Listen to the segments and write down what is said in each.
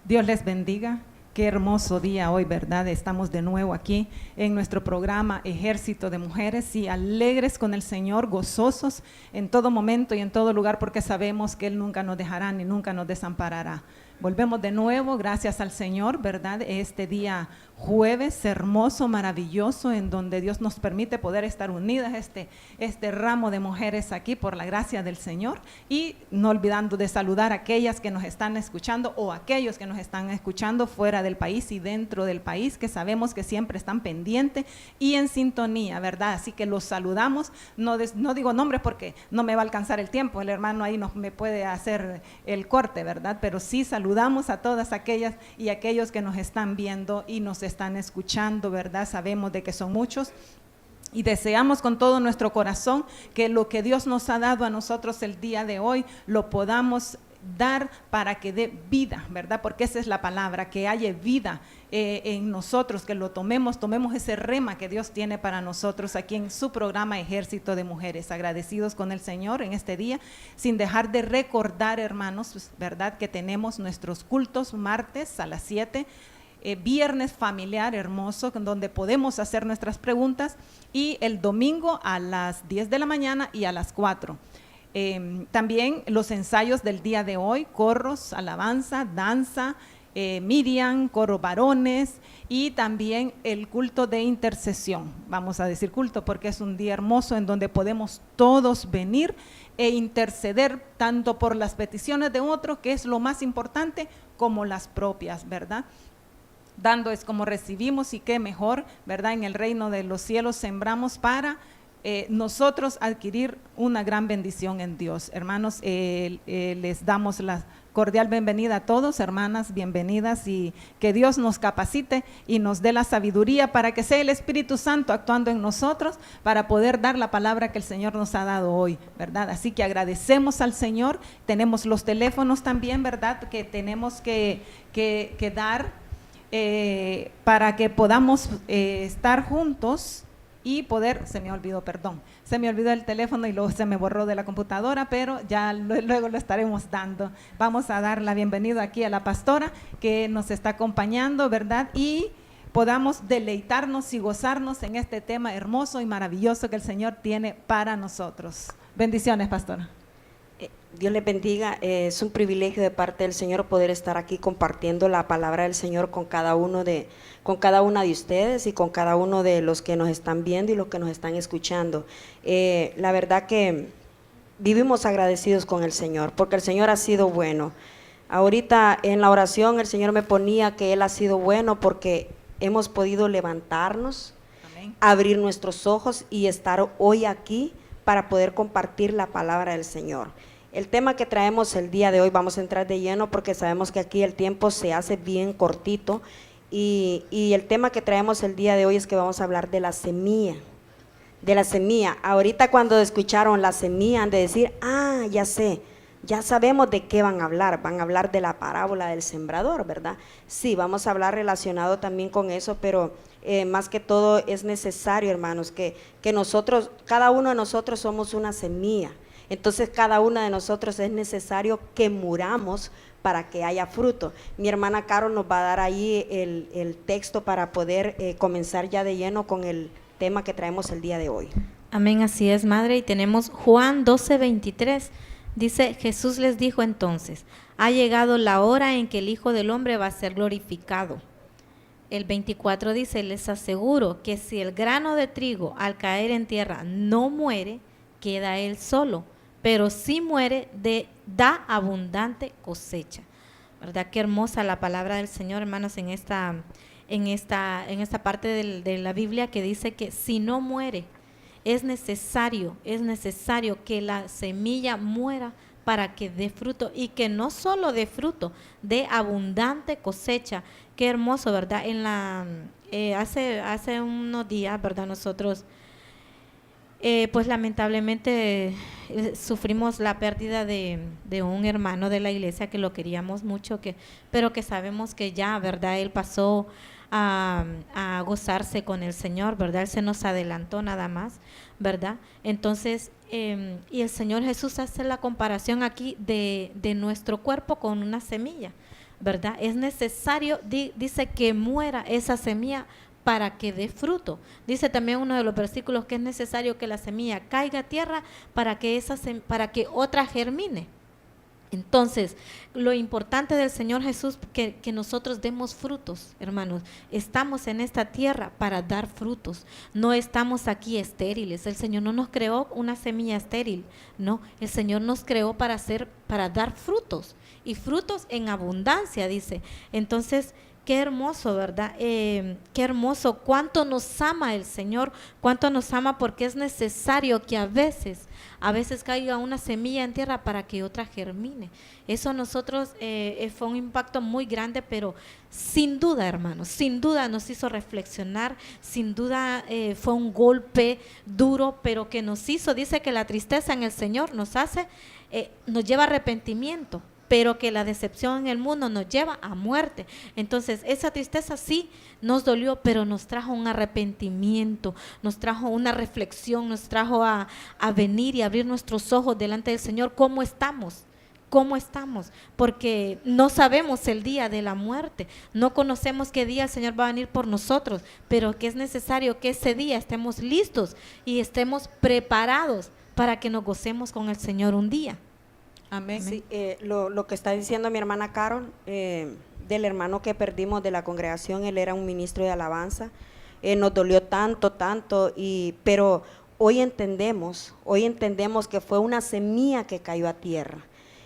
Dios les bendiga. Qué hermoso día hoy, ¿verdad? Estamos de nuevo aquí en nuestro programa Ejército de Mujeres y alegres con el Señor, gozosos en todo momento y en todo lugar, porque sabemos que Él nunca nos dejará ni nunca nos desamparará. Volvemos de nuevo, gracias al Señor, ¿verdad? Este día jueves hermoso, maravilloso, en donde Dios nos permite poder estar unidas, este ramo de mujeres aquí por la gracia del Señor, y no olvidando de saludar a aquellas que nos están escuchando o aquellos que nos están escuchando fuera del país y dentro del país, que sabemos que siempre están pendientes y en sintonía, ¿verdad? Así que los saludamos, no digo nombres porque no me va a alcanzar el tiempo, el hermano ahí me puede hacer el corte, ¿verdad? Pero sí saludamos a todas aquellas y aquellos que nos están viendo y nos están escuchando, ¿verdad? Sabemos de que son muchos y deseamos con todo nuestro corazón que lo que Dios nos ha dado a nosotros el día de hoy lo podamos dar para que dé vida, ¿verdad? Porque esa es la palabra, que haya vida en nosotros, que lo tomemos ese rema que Dios tiene para nosotros aquí en su programa Ejército de Mujeres. Agradecidos con el Señor en este día, sin dejar de recordar, hermanos, ¿verdad? Que tenemos nuestros cultos martes a las 7, viernes familiar hermoso, donde podemos hacer nuestras preguntas, y el domingo a las 10 de la mañana y a las 4. También los ensayos del día de hoy, corros, alabanza, danza, Miriam, coro varones, y también el culto de intercesión. Vamos a decir culto porque es un día hermoso en donde podemos todos venir e interceder tanto por las peticiones de otro, que es lo más importante, como las propias, ¿verdad? Dando es como recibimos, y qué mejor, ¿verdad? En el reino de los cielos sembramos para nosotros adquirir una gran bendición en Dios. Hermanos, les damos la cordial bienvenida a todos, hermanas, bienvenidas, y que Dios nos capacite y nos dé la sabiduría para que sea el Espíritu Santo actuando en nosotros para poder dar la palabra que el Señor nos ha dado hoy, ¿verdad? Así que agradecemos al Señor. Tenemos los teléfonos también, ¿verdad? Que tenemos que dar para que podamos estar juntos y poder, se me olvidó el teléfono y luego se me borró de la computadora, pero ya luego lo estaremos dando. Vamos a dar la bienvenida aquí a la pastora que nos está acompañando, ¿verdad? Y podamos deleitarnos y gozarnos en este tema hermoso y maravilloso que el Señor tiene para nosotros. Bendiciones, pastora. Dios les bendiga. Es un privilegio de parte del Señor poder estar aquí compartiendo la palabra del Señor con cada una de ustedes y con cada uno de los que nos están viendo y los que nos están escuchando. La verdad que vivimos agradecidos con el Señor, porque el Señor ha sido bueno. Ahorita en la oración el Señor me ponía que Él ha sido bueno porque hemos podido levantarnos, amén, abrir nuestros ojos y estar hoy aquí para poder compartir la palabra del Señor. El tema que traemos el día de hoy, vamos a entrar de lleno porque sabemos que aquí el tiempo se hace bien cortito, y el tema que traemos el día de hoy es que vamos a hablar de la semilla. De la semilla. Ahorita cuando escucharon la semilla han de decir, ya sé, ya sabemos de qué van a hablar de la parábola del sembrador, ¿verdad? Sí, vamos a hablar relacionado también con eso, pero más que todo es necesario, hermanos, que nosotros, cada uno de nosotros somos una semilla. Entonces cada una de nosotros es necesario que muramos para que haya fruto. Mi hermana Caro nos va a dar ahí el texto para poder comenzar ya de lleno con el tema que traemos el día de hoy. Amén, así es, madre, y tenemos Juan 12:23. Dice, Jesús les dijo entonces, ha llegado la hora en que el Hijo del Hombre va a ser glorificado. El 24 dice, les aseguro que si el grano de trigo al caer en tierra no muere, queda él solo, pero si muere, da abundante cosecha. ¿Verdad? Qué hermosa la palabra del Señor, hermanos, en esta parte de la Biblia, que dice que si no muere, es necesario que la semilla muera para que dé fruto, y que no solo dé fruto, dé abundante cosecha. Qué hermoso, ¿verdad? Hace unos días, ¿verdad? Nosotros pues lamentablemente sufrimos la pérdida de un hermano de la iglesia que lo queríamos mucho, pero que sabemos que ya, ¿verdad? Él pasó a gozarse con el Señor, ¿verdad? Él se nos adelantó nada más, ¿verdad? Entonces, y el Señor Jesús hace la comparación aquí de nuestro cuerpo con una semilla, ¿verdad? Es necesario, dice que muera esa semilla para que dé fruto. Dice también uno de los versículos que es necesario que la semilla caiga a tierra para que otra germine. Entonces, lo importante del Señor Jesús, que nosotros demos frutos, hermanos. Estamos en esta tierra para dar frutos. No estamos aquí estériles. El Señor no nos creó una semilla estéril. No, el Señor nos creó para dar frutos. Y frutos en abundancia, dice. Entonces, qué hermoso, ¿verdad? Qué hermoso, cuánto nos ama el Señor, cuánto nos ama, porque es necesario que a veces caiga una semilla en tierra para que otra germine. Eso a nosotros fue un impacto muy grande, pero sin duda, hermanos, sin duda nos hizo reflexionar, sin duda fue un golpe duro, pero que nos hizo, dice que la tristeza en el Señor nos lleva a arrepentimiento, pero que la decepción en el mundo nos lleva a muerte. Entonces, esa tristeza sí nos dolió, pero nos trajo un arrepentimiento, nos trajo una reflexión, nos trajo a venir y abrir nuestros ojos delante del Señor. ¿Cómo estamos? ¿Cómo estamos? Porque no sabemos el día de la muerte, no conocemos qué día el Señor va a venir por nosotros, pero que es necesario que ese día estemos listos y estemos preparados para que nos gocemos con el Señor un día. Amén. Sí, lo que está diciendo mi hermana Carol, del hermano que perdimos de la congregación, él era un ministro de alabanza, nos dolió tanto, pero hoy entendemos que fue una semilla que cayó a tierra,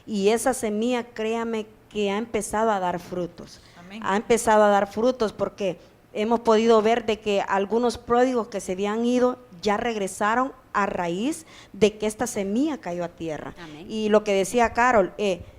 y esa semilla, créame, que ha empezado a dar frutos. Amén. Ha empezado a dar frutos, porque hemos podido ver de que algunos pródigos que se habían ido ya regresaron a raíz de que esta semilla cayó a tierra. Amén. Y lo que decía Carol,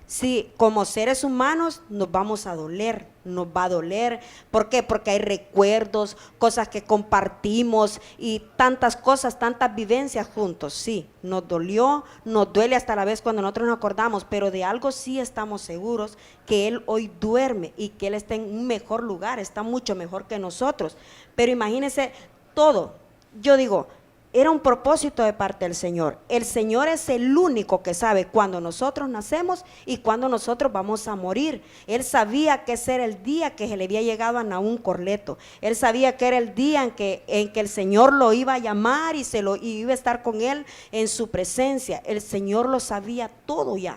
sí, como seres humanos nos vamos a doler, nos va a doler. ¿Por qué? Porque hay recuerdos, cosas que compartimos y tantas cosas, tantas vivencias juntos. Sí, nos dolió, nos duele hasta la vez cuando nosotros nos acordamos, pero de algo sí estamos seguros, que Él hoy duerme y que Él está en un mejor lugar, está mucho mejor que nosotros. Pero imagínense todo. Yo digo, era un propósito de parte del Señor. El Señor es el único que sabe cuándo nosotros nacemos y cuándo nosotros vamos a morir. Él sabía que ese era el día que se le había llegado a Nahum Corleto. Él sabía que era el día en que el Señor lo iba a llamar y iba a estar con él en su presencia. El Señor lo sabía todo ya.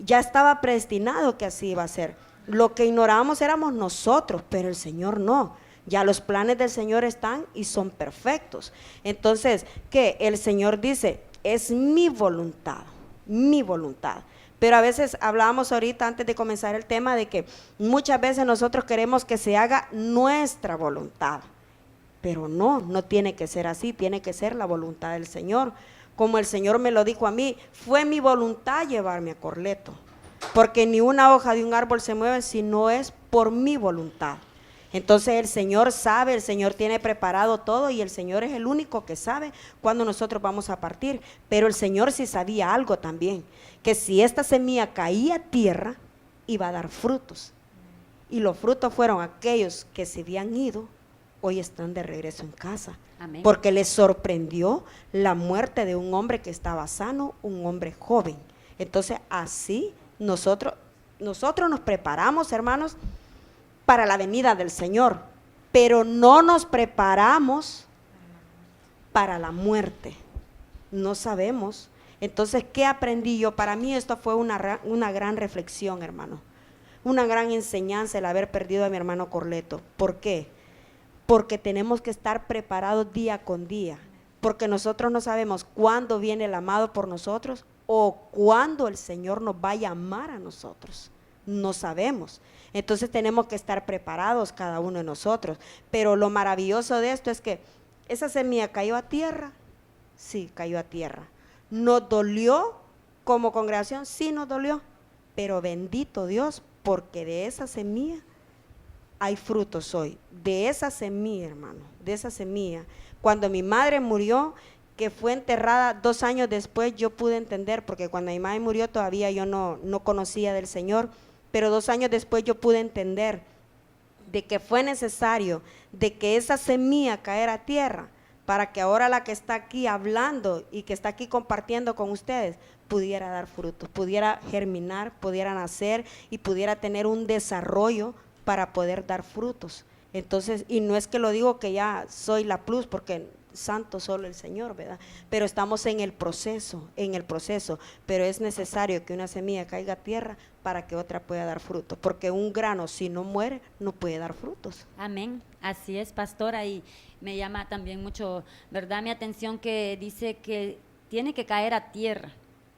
Ya estaba predestinado que así iba a ser. Lo que ignorábamos éramos nosotros, pero el Señor no. Ya los planes del Señor están y son perfectos. Entonces, que el Señor dice, es mi voluntad, mi voluntad. Pero a veces hablábamos ahorita antes de comenzar el tema de que muchas veces nosotros queremos que se haga nuestra voluntad. Pero no tiene que ser así, tiene que ser la voluntad del Señor. Como el Señor me lo dijo a mí, fue mi voluntad llevarme a Corleto. Porque ni una hoja de un árbol se mueve si no es por mi voluntad. Entonces el Señor sabe, el Señor tiene preparado todo y el Señor es el único que sabe cuándo nosotros vamos a partir. Pero el Señor sí sabía algo también, que si esta semilla caía a tierra, iba a dar frutos. Y los frutos fueron aquellos que se habían ido, hoy están de regreso en casa. Amén. Porque les sorprendió la muerte de un hombre que estaba sano, un hombre joven. Entonces así nosotros nos preparamos, hermanos, para la venida del Señor, pero no nos preparamos para la muerte. No sabemos. Entonces, ¿qué aprendí yo? Para mí esto fue una gran reflexión, hermano. Una gran enseñanza el haber perdido a mi hermano Corleto. ¿Por qué? Porque tenemos que estar preparados día con día. Porque nosotros no sabemos cuándo viene el amado por nosotros o cuándo el Señor nos va a llamar a nosotros. No sabemos. Entonces tenemos que estar preparados cada uno de nosotros. Pero lo maravilloso de esto es que esa semilla cayó a tierra. Sí, cayó a tierra. ¿Nos dolió como congregación? Sí, nos dolió. Pero bendito Dios, porque de esa semilla hay frutos hoy. De esa semilla, hermano, de esa semilla. Cuando mi madre murió, que fue enterrada 2 años después, yo pude entender, porque cuando mi madre murió todavía yo no conocía del Señor. Pero 2 años después yo pude entender de que fue necesario de que esa semilla caer a tierra para que ahora la que está aquí hablando y que está aquí compartiendo con ustedes pudiera dar frutos, pudiera germinar, pudiera nacer y pudiera tener un desarrollo para poder dar frutos. Entonces, y no es que lo digo que ya soy la plus, porque santo solo el Señor, ¿verdad? Pero estamos en el proceso, pero es necesario que una semilla caiga a tierra para que otra pueda dar fruto, porque un grano si no muere no puede dar frutos. Amén, así es, pastora, y me llama también mucho, ¿verdad?, mi atención que dice que tiene que caer a tierra.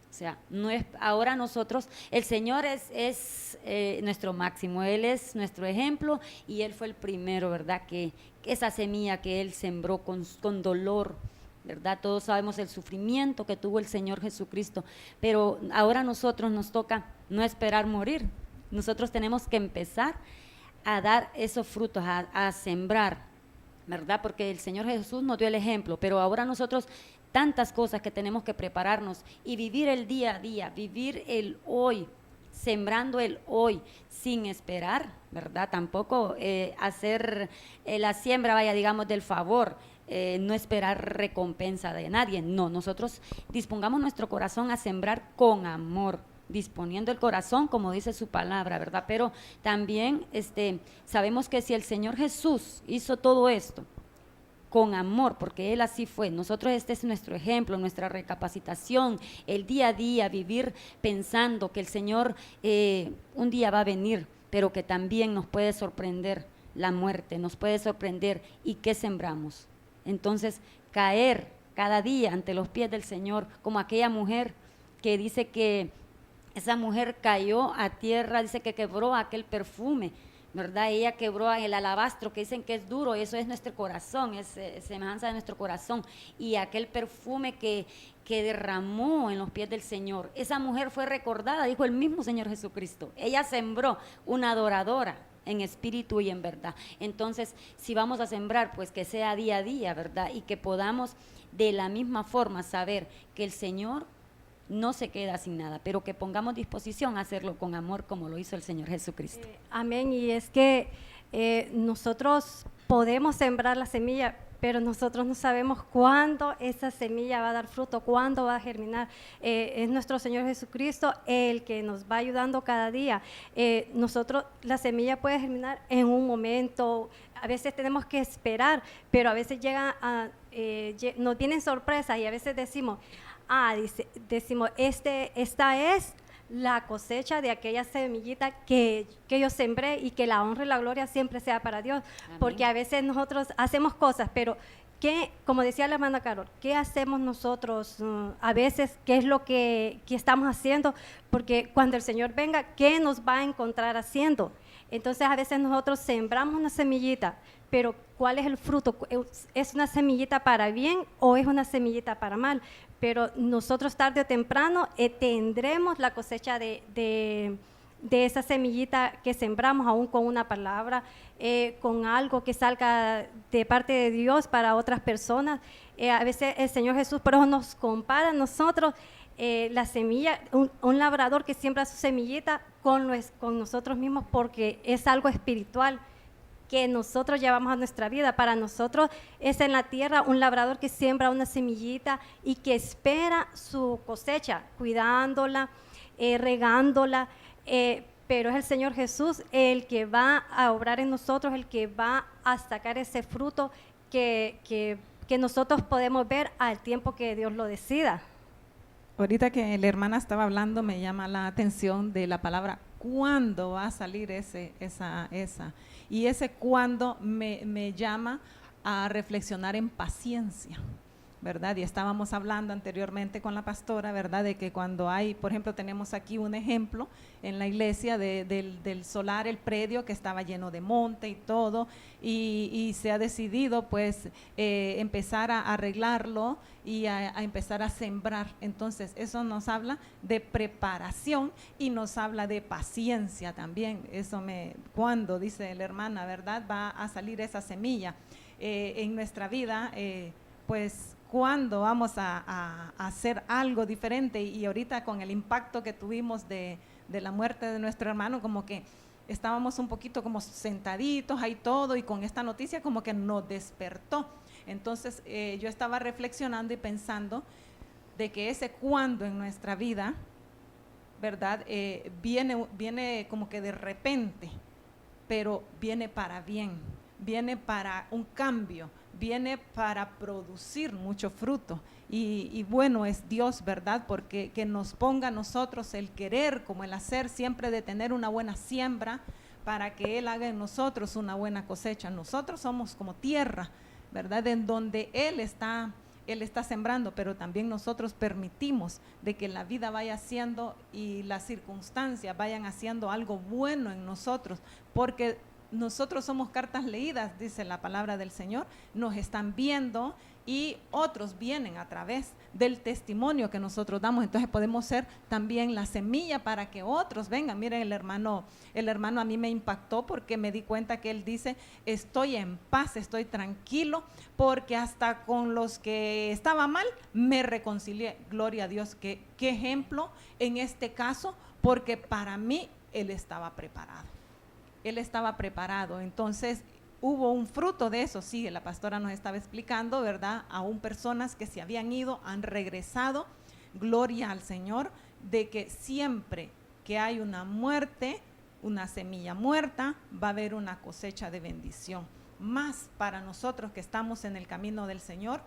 O sea, no es ahora nosotros, el Señor es nuestro máximo, Él es nuestro ejemplo y Él fue el primero, ¿verdad? Que esa semilla que Él sembró con dolor, ¿verdad? Todos sabemos el sufrimiento que tuvo el Señor Jesucristo, pero ahora a nosotros nos toca no esperar morir, nosotros tenemos que empezar a dar esos frutos, a sembrar, ¿verdad? Porque el Señor Jesús nos dio el ejemplo, pero ahora nosotros tantas cosas que tenemos que prepararnos y vivir el día a día, vivir el hoy, sembrando el hoy, sin esperar, ¿verdad? Tampoco hacer la siembra, vaya, digamos, del favor, no esperar recompensa de nadie. No, nosotros dispongamos nuestro corazón a sembrar con amor, disponiendo el corazón, como dice su palabra, ¿verdad? Pero también sabemos que si el Señor Jesús hizo todo esto con amor, porque Él así fue, nosotros este es nuestro ejemplo, nuestra recapacitación, el día a día, vivir pensando que el Señor un día va a venir, pero que también nos puede sorprender la muerte, nos puede sorprender, ¿y qué sembramos? Entonces, caer cada día ante los pies del Señor, como aquella mujer que dice que esa mujer cayó a tierra, dice que quebró aquel perfume, ¿verdad? Ella quebró el alabastro, que dicen que es duro, eso es nuestro corazón, es semejanza de nuestro corazón, y aquel perfume que derramó en los pies del Señor. Esa mujer fue recordada, dijo el mismo Señor Jesucristo. Ella sembró una adoradora en espíritu y en verdad. Entonces, si vamos a sembrar, pues que sea día a día, ¿verdad? Y que podamos de la misma forma saber que el Señor no se queda sin nada, pero que pongamos disposición a hacerlo con amor como lo hizo el Señor Jesucristo. Amén, y es que nosotros podemos sembrar la semilla, pero nosotros no sabemos cuándo esa semilla va a dar fruto, cuándo va a germinar. Es nuestro Señor Jesucristo el que nos va ayudando cada día. Nosotros, la semilla puede germinar en un momento, a veces tenemos que esperar, pero a veces nos vienen sorpresas y a veces decimos, decimos, esta es la cosecha de aquella semillita que yo sembré, y que la honra y la gloria siempre sea para Dios. Amén. Porque a veces nosotros hacemos cosas, pero como decía la hermana Carol, ¿qué hacemos nosotros? A veces, ¿qué es lo que estamos haciendo? Porque cuando el Señor venga, ¿qué nos va a encontrar haciendo? Entonces a veces nosotros sembramos una semillita, pero ¿cuál es el fruto? ¿Es una semillita para bien o es una semillita para mal? Pero nosotros tarde o temprano tendremos la cosecha de esa semillita que sembramos, aún con una palabra, con algo que salga de parte de Dios para otras personas. A veces el Señor Jesús, por eso nos compara a nosotros, la semilla, un labrador que siembra su semillita con nosotros mismos, porque es algo espiritual que nosotros llevamos a nuestra vida. Para nosotros es en la tierra un labrador que siembra una semillita y que espera su cosecha, cuidándola, regándola, pero es el Señor Jesús el que va a obrar en nosotros, el que va a sacar ese fruto que nosotros podemos ver al tiempo que Dios lo decida. Ahorita que la hermana estaba hablando, me llama la atención de la palabra ¿cuándo va a salir esa? Y ese cuándo me llama a reflexionar en paciencia, ¿verdad? Y estábamos hablando anteriormente con la pastora, ¿verdad? De que cuando hay, por ejemplo, tenemos aquí un ejemplo en la iglesia del solar, el predio que estaba lleno de monte y todo, y se ha decidido pues empezar a arreglarlo y a empezar a sembrar. Entonces eso nos habla de preparación y nos habla de paciencia también. Cuando, dice la hermana, ¿verdad? Va a salir esa semilla en nuestra vida, pues cuándo vamos a hacer algo diferente. Y ahorita con el impacto que tuvimos de la muerte de nuestro hermano, como que estábamos un poquito como sentaditos ahí todo, y con esta noticia como que nos despertó. Entonces yo estaba reflexionando y pensando de que ese cuando en nuestra vida, ¿verdad? Viene como que de repente, pero viene para bien, viene para un cambio, viene para producir mucho fruto. Y bueno es Dios, ¿verdad? Porque que nos ponga a nosotros el querer como el hacer, siempre de tener una buena siembra, para que Él haga en nosotros una buena cosecha. Nosotros somos como tierra, ¿verdad? En donde Él está sembrando, pero también nosotros permitimos de que la vida vaya haciendo y las circunstancias vayan haciendo algo bueno en nosotros, porque nosotros somos cartas leídas, dice la palabra del Señor, nos están viendo y otros vienen a través del testimonio que nosotros damos. Entonces podemos ser también la semilla para que otros vengan. Miren, el hermano a mí me impactó porque me di cuenta que él dice, estoy en paz, estoy tranquilo, porque hasta con los que estaba mal me reconcilié. Gloria a Dios, qué ejemplo en este caso, porque para mí él estaba preparado. Él estaba preparado. Entonces hubo un fruto de eso, sí, la pastora nos estaba explicando, ¿verdad? Aún personas que se habían ido, han regresado, gloria al Señor, de que siempre que hay una muerte, una semilla muerta, va a haber una cosecha de bendición. Más para nosotros que estamos en el camino del Señor,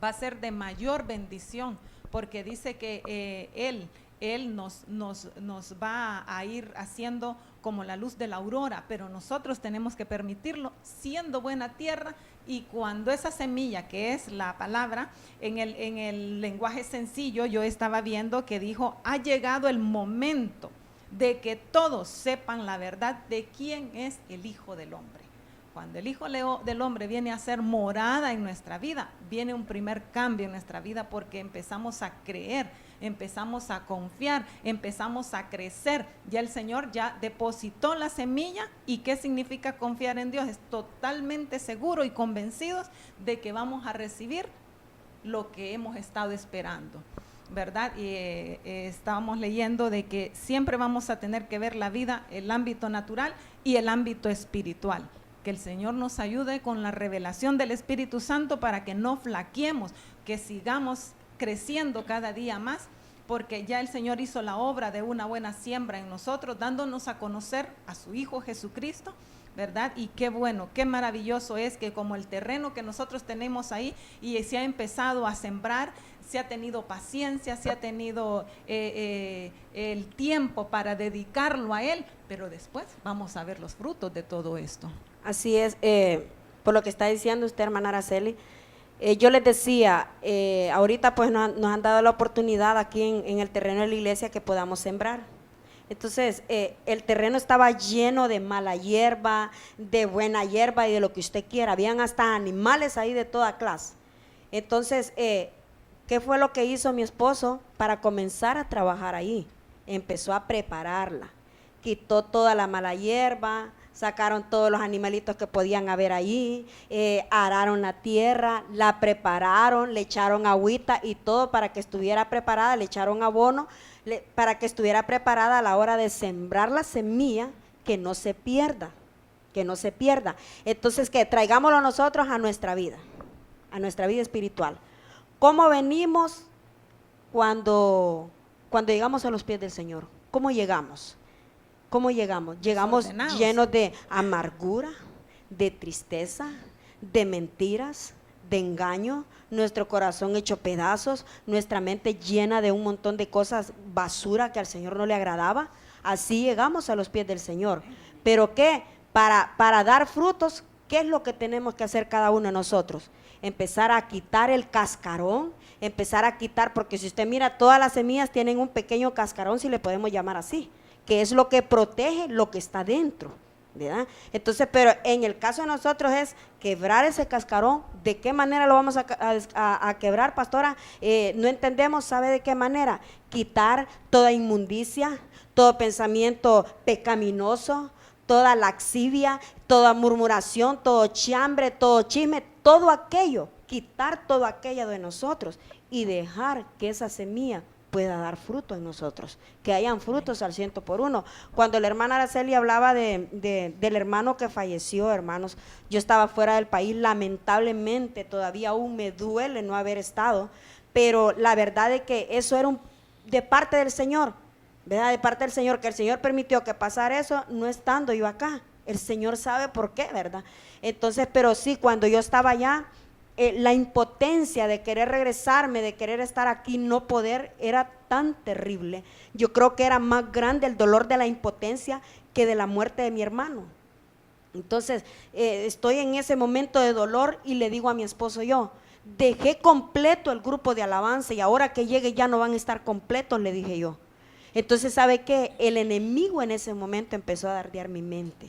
va a ser de mayor bendición, porque dice que Él nos va a ir haciendo como la luz de la aurora, pero nosotros tenemos que permitirlo siendo buena tierra, y cuando esa semilla, que es la palabra, en el lenguaje sencillo, yo estaba viendo que dijo, ha llegado el momento de que todos sepan la verdad de quién es el Hijo del Hombre. Cuando el Hijo del Hombre viene a ser morada en nuestra vida, viene un primer cambio en nuestra vida, porque empezamos a creer, empezamos a confiar, empezamos a crecer. Ya el Señor ya depositó la semilla. ¿Y qué significa confiar en Dios? Es totalmente seguro y convencidos de que vamos a recibir lo que hemos estado esperando, ¿verdad? Y estábamos leyendo de que siempre vamos a tener que ver la vida, el ámbito natural y el ámbito espiritual. Que el Señor nos ayude con la revelación del Espíritu Santo para que no flaqueemos, que sigamos creciendo cada día más, porque ya el Señor hizo la obra de una buena siembra en nosotros, dándonos a conocer a su Hijo Jesucristo, ¿verdad? Y qué bueno, qué maravilloso es que como el terreno que nosotros tenemos ahí y se ha empezado a sembrar, se ha tenido paciencia, se ha tenido el tiempo para dedicarlo a Él, pero después vamos a ver los frutos de todo esto. Así es, por lo que está diciendo usted, hermana Araceli, yo les decía, ahorita pues nos han dado la oportunidad aquí en el terreno de la iglesia que podamos sembrar. Entonces, el terreno estaba lleno de mala hierba, de buena hierba y de lo que usted quiera. Habían hasta animales ahí de toda clase. Entonces, ¿qué fue lo que hizo mi esposo para comenzar a trabajar ahí? Empezó a prepararla, quitó toda la mala hierba, sacaron todos los animalitos que podían haber ahí, araron la tierra, la prepararon, le echaron agüita y todo para que estuviera preparada, le echaron abono para que estuviera preparada a la hora de sembrar la semilla, que no se pierda, que no se pierda. Entonces, que traigámoslo nosotros a nuestra vida espiritual. ¿Cómo venimos cuando llegamos a los pies del Señor? ¿Cómo llegamos? ¿Cómo llegamos? Llegamos llenos de amargura, de tristeza, de mentiras, de engaño, nuestro corazón hecho pedazos, nuestra mente llena de un montón de cosas basura que al Señor no le agradaba. Así llegamos a los pies del Señor. ¿Pero qué? Para dar frutos, ¿qué es lo que tenemos que hacer cada uno de nosotros? Empezar a quitar el cascarón, empezar a quitar, porque si usted mira, todas las semillas tienen un pequeño cascarón, si le podemos llamar así, que es lo que protege lo que está dentro, ¿verdad? Entonces, pero en el caso de nosotros es quebrar ese cascarón. ¿De qué manera lo vamos a quebrar, pastora? No entendemos, ¿sabe de qué manera? Quitar toda inmundicia, todo pensamiento pecaminoso, toda laxivia, toda murmuración, todo chambre, todo chisme, todo aquello, quitar todo aquello de nosotros y dejar que esa semilla pueda dar fruto en nosotros, que hayan frutos al 100%. Cuando la hermana Araceli hablaba del hermano que falleció, hermanos, yo estaba fuera del país, lamentablemente todavía aún me duele no haber estado, pero la verdad es que eso era de parte del Señor, ¿verdad? De parte del Señor, que el Señor permitió que pasara eso, no estando yo acá. El Señor sabe por qué, ¿verdad? Entonces, pero sí, cuando yo estaba allá, la impotencia de querer regresarme, de querer estar aquí, no poder, era tan terrible. Yo creo que era más grande el dolor de la impotencia que de la muerte de mi hermano. Entonces, estoy en ese momento de dolor y le digo a mi esposo yo, dejé completo el grupo de alabanza y ahora que llegue ya no van a estar completos, le dije yo. Entonces, ¿sabe qué? El enemigo en ese momento empezó a dardear mi mente.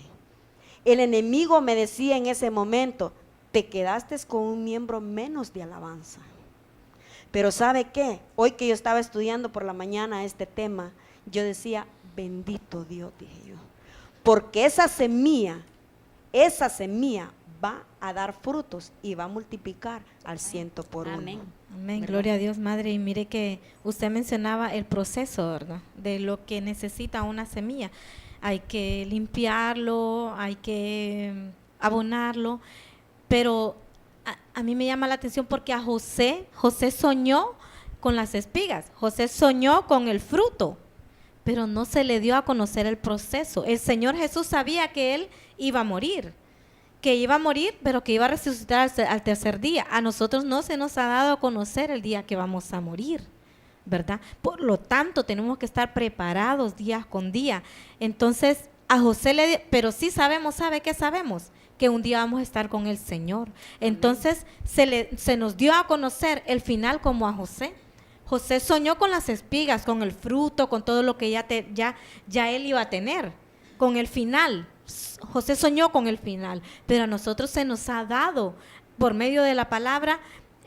El enemigo me decía en ese momento, te quedaste con un miembro menos de alabanza. Pero ¿sabe qué? Hoy que yo estaba estudiando por la mañana este tema, yo decía, bendito Dios, dije yo, porque esa semilla va a dar frutos y va a multiplicar al 100%. Amén. Amén, ¿verdad? gloria a Dios, Madre. Y mire que usted mencionaba el proceso, ¿verdad? De lo que necesita una semilla. Hay que limpiarlo, hay que abonarlo, pero a mí me llama la atención porque a José soñó con las espigas, José soñó con el fruto, pero no se le dio a conocer el proceso. El Señor Jesús sabía que él iba a morir, pero que iba a resucitar al tercer día. A nosotros no se nos ha dado a conocer el día que vamos a morir, ¿verdad? Por lo tanto, tenemos que estar preparados día con día. Entonces, a José pero sí sabemos, ¿sabe qué sabemos? Que un día vamos a estar con el Señor. Entonces, se nos dio a conocer el final como a José. José soñó con las espigas, con el fruto, con todo lo que ya él iba a tener, con el final. José soñó con el final, pero a nosotros se nos ha dado, por medio de la palabra,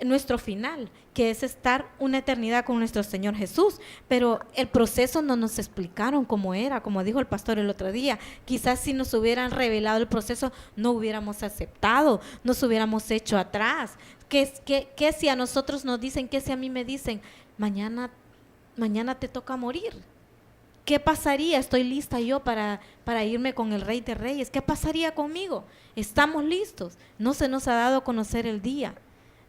nuestro final, que es estar una eternidad con nuestro Señor Jesús. Pero el proceso no nos explicaron cómo era, como dijo el pastor el otro día. Quizás si nos hubieran revelado el proceso, no hubiéramos aceptado, nos hubiéramos hecho atrás. ¿Qué si a nosotros nos dicen, qué si a mí me dicen, mañana te toca morir? ¿Qué pasaría? Estoy lista yo para irme con el Rey de Reyes. ¿Qué pasaría conmigo? ¿Estamos listos? No se nos ha dado a conocer el día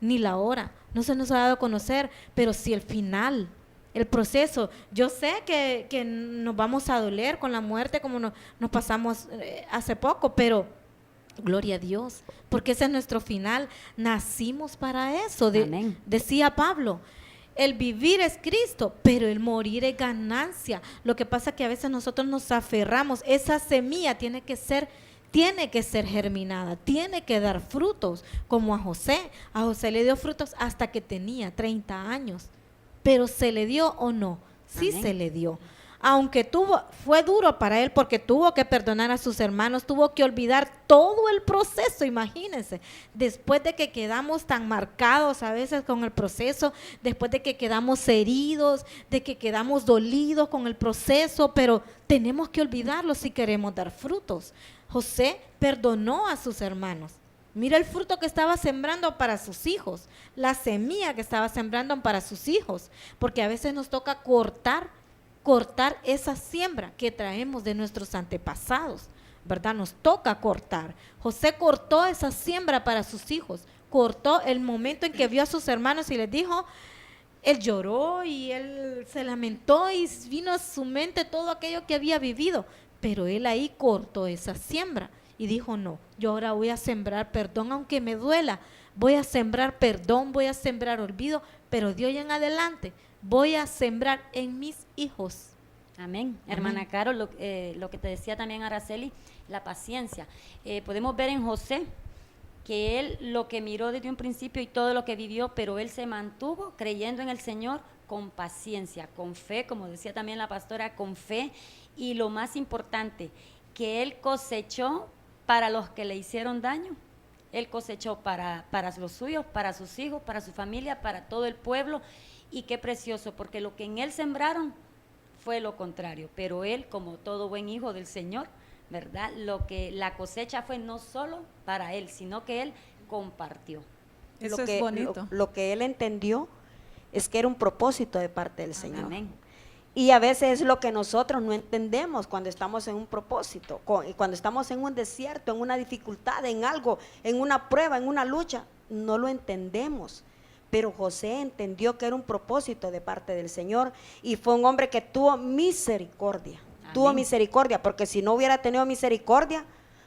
ni la hora, no se nos ha dado a conocer, pero sí el final, el proceso. Yo sé que nos vamos a doler con la muerte como nos pasamos hace poco, pero gloria a Dios, porque ese es nuestro final. Nacimos para eso. Amén. Decía Pablo, el vivir es Cristo, pero el morir es ganancia. Lo que pasa es que a veces nosotros nos aferramos, esa semilla tiene que ser germinada, tiene que dar frutos, como a José le dio frutos hasta que tenía 30 años, pero ¿se le dio o no? Sí. Amén. Se le dio, aunque fue duro para él porque tuvo que perdonar a sus hermanos, tuvo que olvidar todo el proceso. Imagínense, después de que quedamos tan marcados a veces con el proceso, después de que quedamos heridos, de que quedamos dolidos con el proceso, pero tenemos que olvidarlo si queremos dar frutos. José perdonó a sus hermanos. Mira el fruto que estaba sembrando para sus hijos, la semilla que estaba sembrando para sus hijos, porque a veces nos toca cortar esa siembra que traemos de nuestros antepasados, ¿verdad? Nos toca cortar. José cortó esa siembra para sus hijos, cortó el momento en que vio a sus hermanos y les dijo, él lloró y él se lamentó y vino a su mente todo aquello que había vivido, pero él ahí cortó esa siembra y dijo, no, yo ahora voy a sembrar perdón aunque me duela, voy a sembrar perdón, voy a sembrar olvido, pero de hoy en adelante voy a sembrar en mis hijos. Amén. Hermana Caro, lo que te decía también Araceli, la paciencia. Podemos ver en José que él lo que miró desde un principio y todo lo que vivió, pero él se mantuvo creyendo en el Señor con paciencia, con fe, como decía también la pastora, con fe, y lo más importante, que él cosechó para los que le hicieron daño. Él cosechó para los suyos, para sus hijos, para su familia, para todo el pueblo. Y qué precioso, porque lo que en él sembraron fue lo contrario, pero él, como todo buen hijo del Señor, ¿verdad? La cosecha fue no solo para él, sino que él compartió. Eso es bonito. Lo que él entendió es que era un propósito de parte del Señor. Amén. Y a veces es lo que nosotros no entendemos cuando estamos en un propósito, cuando estamos en un desierto, en una dificultad, en algo, en una prueba, en una lucha, no lo entendemos. Pero José entendió que era un propósito de parte del Señor y fue un hombre que tuvo misericordia. Amén. Tuvo misericordia, porque si no hubiera tenido misericordia,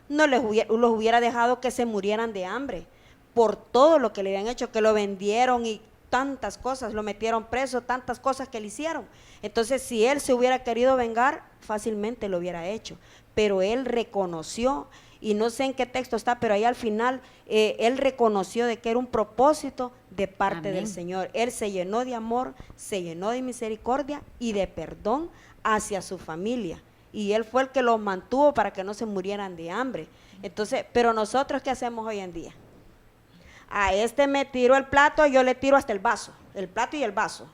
no los hubiera dejado que se murieran de hambre por todo lo que le habían hecho, que lo vendieron y tantas cosas, lo metieron preso, tantas cosas que le hicieron. Entonces, si él se hubiera querido vengar, fácilmente lo hubiera hecho, pero él reconoció, y no sé en qué texto está, pero ahí al final él reconoció de que era un propósito de parte Amén. del Señor. Él se llenó de amor, se llenó de misericordia y de perdón hacia su familia, y él fue el que los mantuvo para que no se murieran de hambre. Entonces, pero nosotros, ¿qué hacemos hoy en día? A este me tiró el plato, yo le tiro hasta el vaso, el plato y el vaso,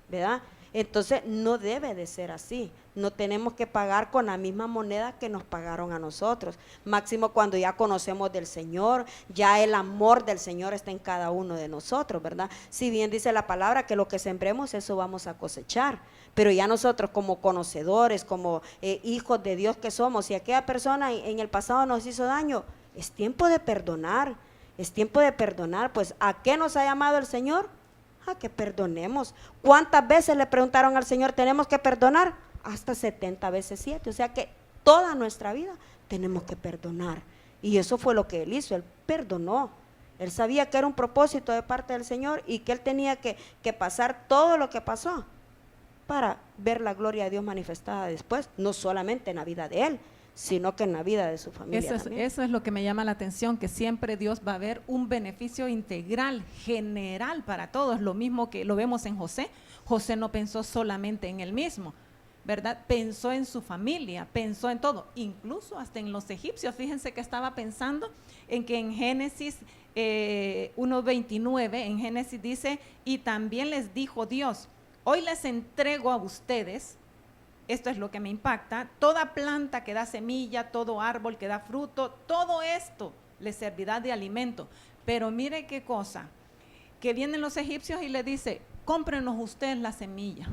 ¿verdad? Entonces no debe de ser así, no tenemos que pagar con la misma moneda que nos pagaron a nosotros, máximo cuando ya conocemos del Señor, ya el amor del Señor está en cada uno de nosotros, ¿verdad? Si bien dice la palabra que lo que sembremos, eso vamos a cosechar, pero ya nosotros como conocedores, como hijos de Dios que somos, si aquella persona en el pasado nos hizo daño, es tiempo de perdonar. Es tiempo de perdonar, pues ¿a qué nos ha llamado el Señor? A que perdonemos. ¿Cuántas veces le preguntaron al Señor, tenemos que perdonar? Hasta 70 veces 7, o sea que toda nuestra vida tenemos que perdonar. Y eso fue lo que él hizo, él perdonó. Él sabía que era un propósito de parte del Señor y que él tenía que pasar todo lo que pasó para ver la gloria de Dios manifestada después, no solamente en la vida de él, sino que en la vida de su familia también. Eso es lo que me llama la atención, que siempre Dios va a ver un beneficio integral, general para todos, lo mismo que lo vemos en José. José no pensó solamente en él mismo, ¿verdad? Pensó en su familia, pensó en todo, incluso hasta en los egipcios. Fíjense que estaba pensando en que en Génesis 1:29, en Génesis dice, y también les dijo Dios, hoy les entrego a ustedes. Esto es lo que me impacta, toda planta que da semilla, todo árbol que da fruto, todo esto les servirá de alimento. Pero mire qué cosa, que vienen los egipcios y le dice, cómprenos ustedes la semilla.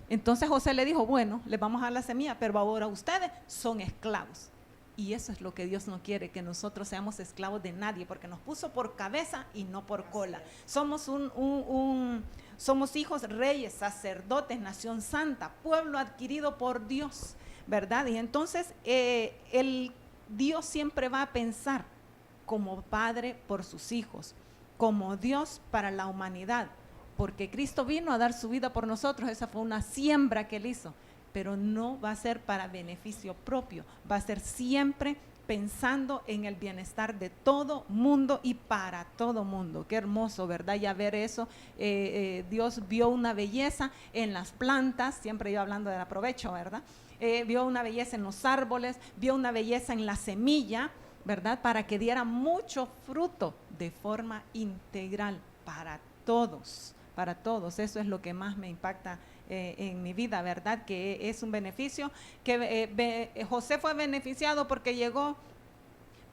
Entonces José le dijo, bueno, les vamos a dar la semilla, pero ahora ustedes son esclavos. Y eso es lo que Dios no quiere, que nosotros seamos esclavos de nadie, porque nos puso por cabeza y no por cola. Somos somos hijos, reyes, sacerdotes, nación santa, pueblo adquirido por Dios, ¿verdad? Y entonces Dios siempre va a pensar como padre por sus hijos, como Dios para la humanidad, porque Cristo vino a dar su vida por nosotros. Esa fue una siembra que él hizo, pero no va a ser para beneficio propio, va a ser siempre pensando en el bienestar de todo mundo y para todo mundo. Qué hermoso, ¿verdad? Ya ver eso, Dios vio una belleza en las plantas, siempre yo hablando del aprovecho, ¿verdad? Vio una belleza en los árboles, vio una belleza en la semilla, ¿verdad? Para que diera mucho fruto de forma integral para todos, para todos. Eso es lo que más me impacta en mi vida, ¿verdad? Que es un beneficio, que José fue beneficiado porque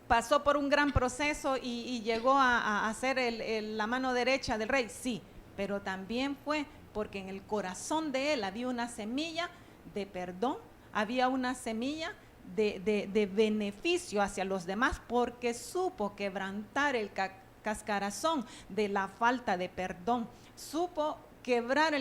pasó por un gran proceso y llegó a ser la mano derecha del rey, sí, pero también fue porque en el corazón de él había una semilla de perdón, había una semilla de beneficio hacia los demás, porque supo quebrantar el cascarazón de la falta de perdón, supo quebrar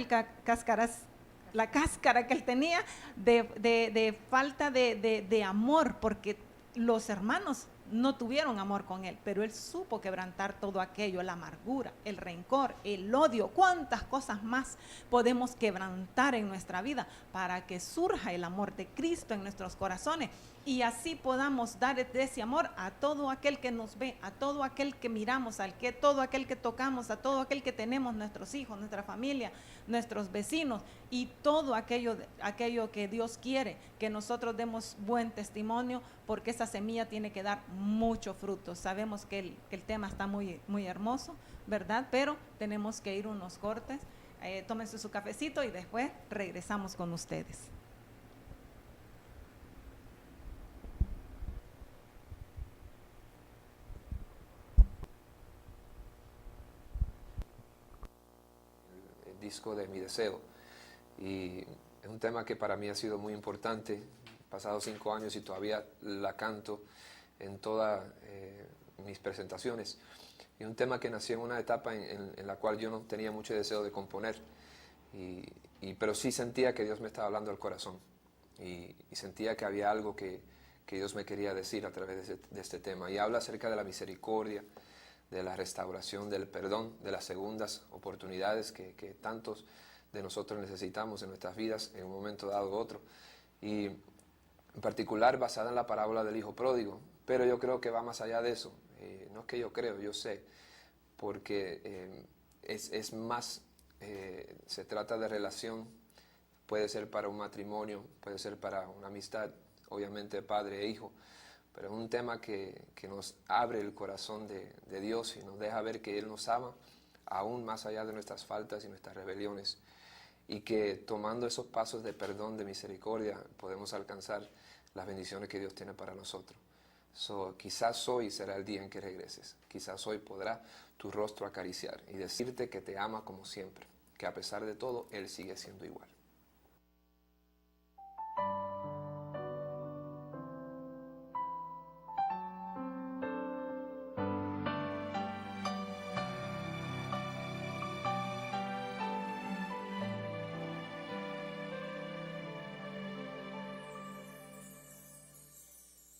la cáscara que él tenía de falta de amor, porque los hermanos no tuvieron amor con él, pero él supo quebrantar todo aquello, la amargura, el rencor, el odio, cuántas cosas más podemos quebrantar en nuestra vida para que surja el amor de Cristo en nuestros corazones y así podamos dar ese amor a todo aquel que nos ve, a todo aquel que miramos, todo aquel que tocamos, a todo aquel que tenemos, nuestros hijos, nuestra familia, nuestros vecinos y todo aquello que Dios quiere, que nosotros demos buen testimonio, porque esa semilla tiene que dar mucho fruto. Sabemos que el tema está muy, muy hermoso, ¿verdad? Pero tenemos que ir unos cortes. Tómense su cafecito y después regresamos con ustedes. disco de Mi Deseo. Y es un tema que para mí ha sido muy importante, pasados 5 años y todavía la canto en todas mis presentaciones. Y un tema que nació en una etapa en la cual yo no tenía mucho deseo de componer, pero sí sentía que Dios me estaba hablando al corazón y sentía que había algo que Dios me quería decir a través de este tema. Y habla acerca de la misericordia, de la restauración, del perdón, de las segundas oportunidades que tantos de nosotros necesitamos en nuestras vidas en un momento dado u otro. Y en particular basada en la parábola del hijo pródigo, pero yo creo que va más allá de eso. No es que yo creo, yo sé, porque es más, se trata de relación, puede ser para un matrimonio, puede ser para una amistad, obviamente padre e hijo, pero es un tema que nos abre el corazón de Dios y nos deja ver que Él nos ama aún más allá de nuestras faltas y nuestras rebeliones, y que tomando esos pasos de perdón, de misericordia, podemos alcanzar las bendiciones que Dios tiene para nosotros. Quizás hoy será el día en que regreses, quizás hoy podrá tu rostro acariciar y decirte que te ama como siempre, que a pesar de todo, Él sigue siendo igual.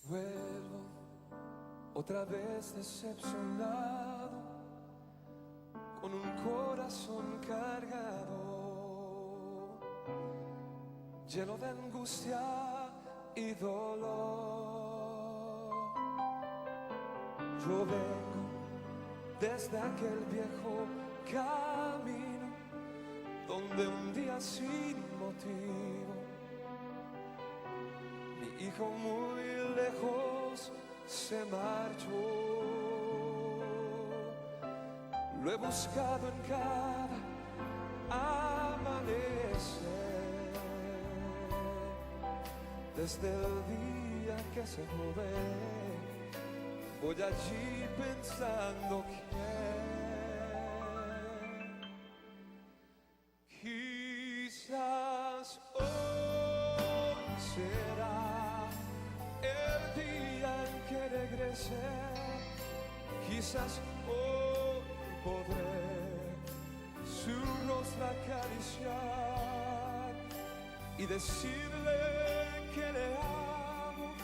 Vuelvo otra vez decepcionado, con un corazón cargado, lleno de angustia y dolor. Yo vengo desde aquel viejo camino, donde un día sin motivo mi hijo muy lejos se marchó. Lo he buscado en cada amanecer, desde el día que se fue. Voy allí pensando que quizás hoy será el día en que regrese. Quizás hoy podré su rostro acariciar y decirle que le amo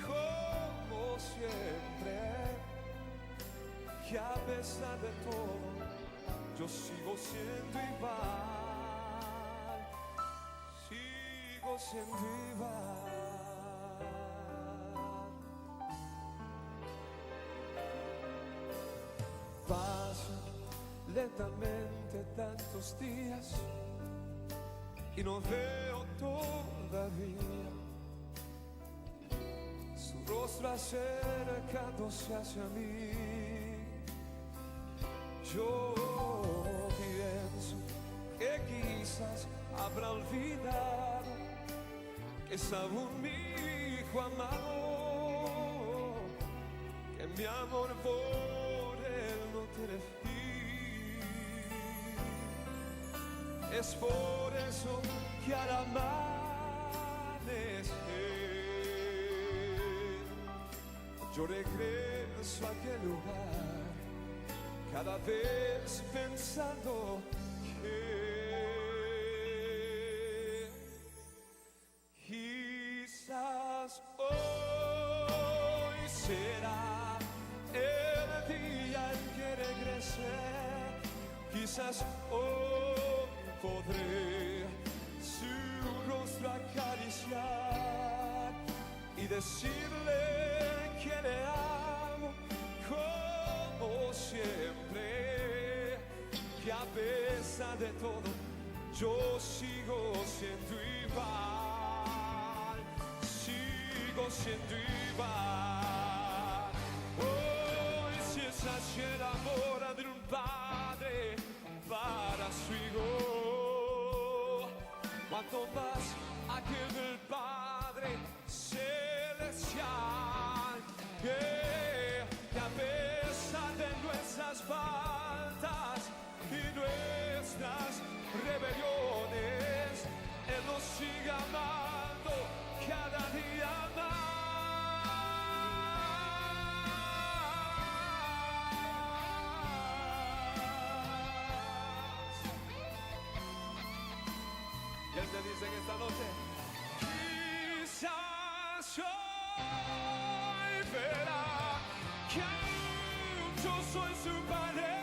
como siempre, que a pesar de todo yo sigo siendo igual, sigo siendo igual. Pasan lentamente tantos días y no veo todavía su rostro acercándose hacia mí. Yo pienso que quizás habrá olvidado que es aún mi hijo amado, que mi amor por él no tiene fin. Es por eso que al amanecer yo regreso a aquel lugar, cada vez pensando que quizás hoy será el día en que regrese. Quizás hoy podré su rostro acariciar y decirle que le amo como siempre, que a pesar de todo yo sigo siendo igual, sigo siendo igual. Hoy si es así el amor de un padre para su hijo, cuanto más aquel del Padre Celestial, que a pesar de nuestras faltas y nuestras esta noche. Quizás hoy verá que aún yo soy su padre,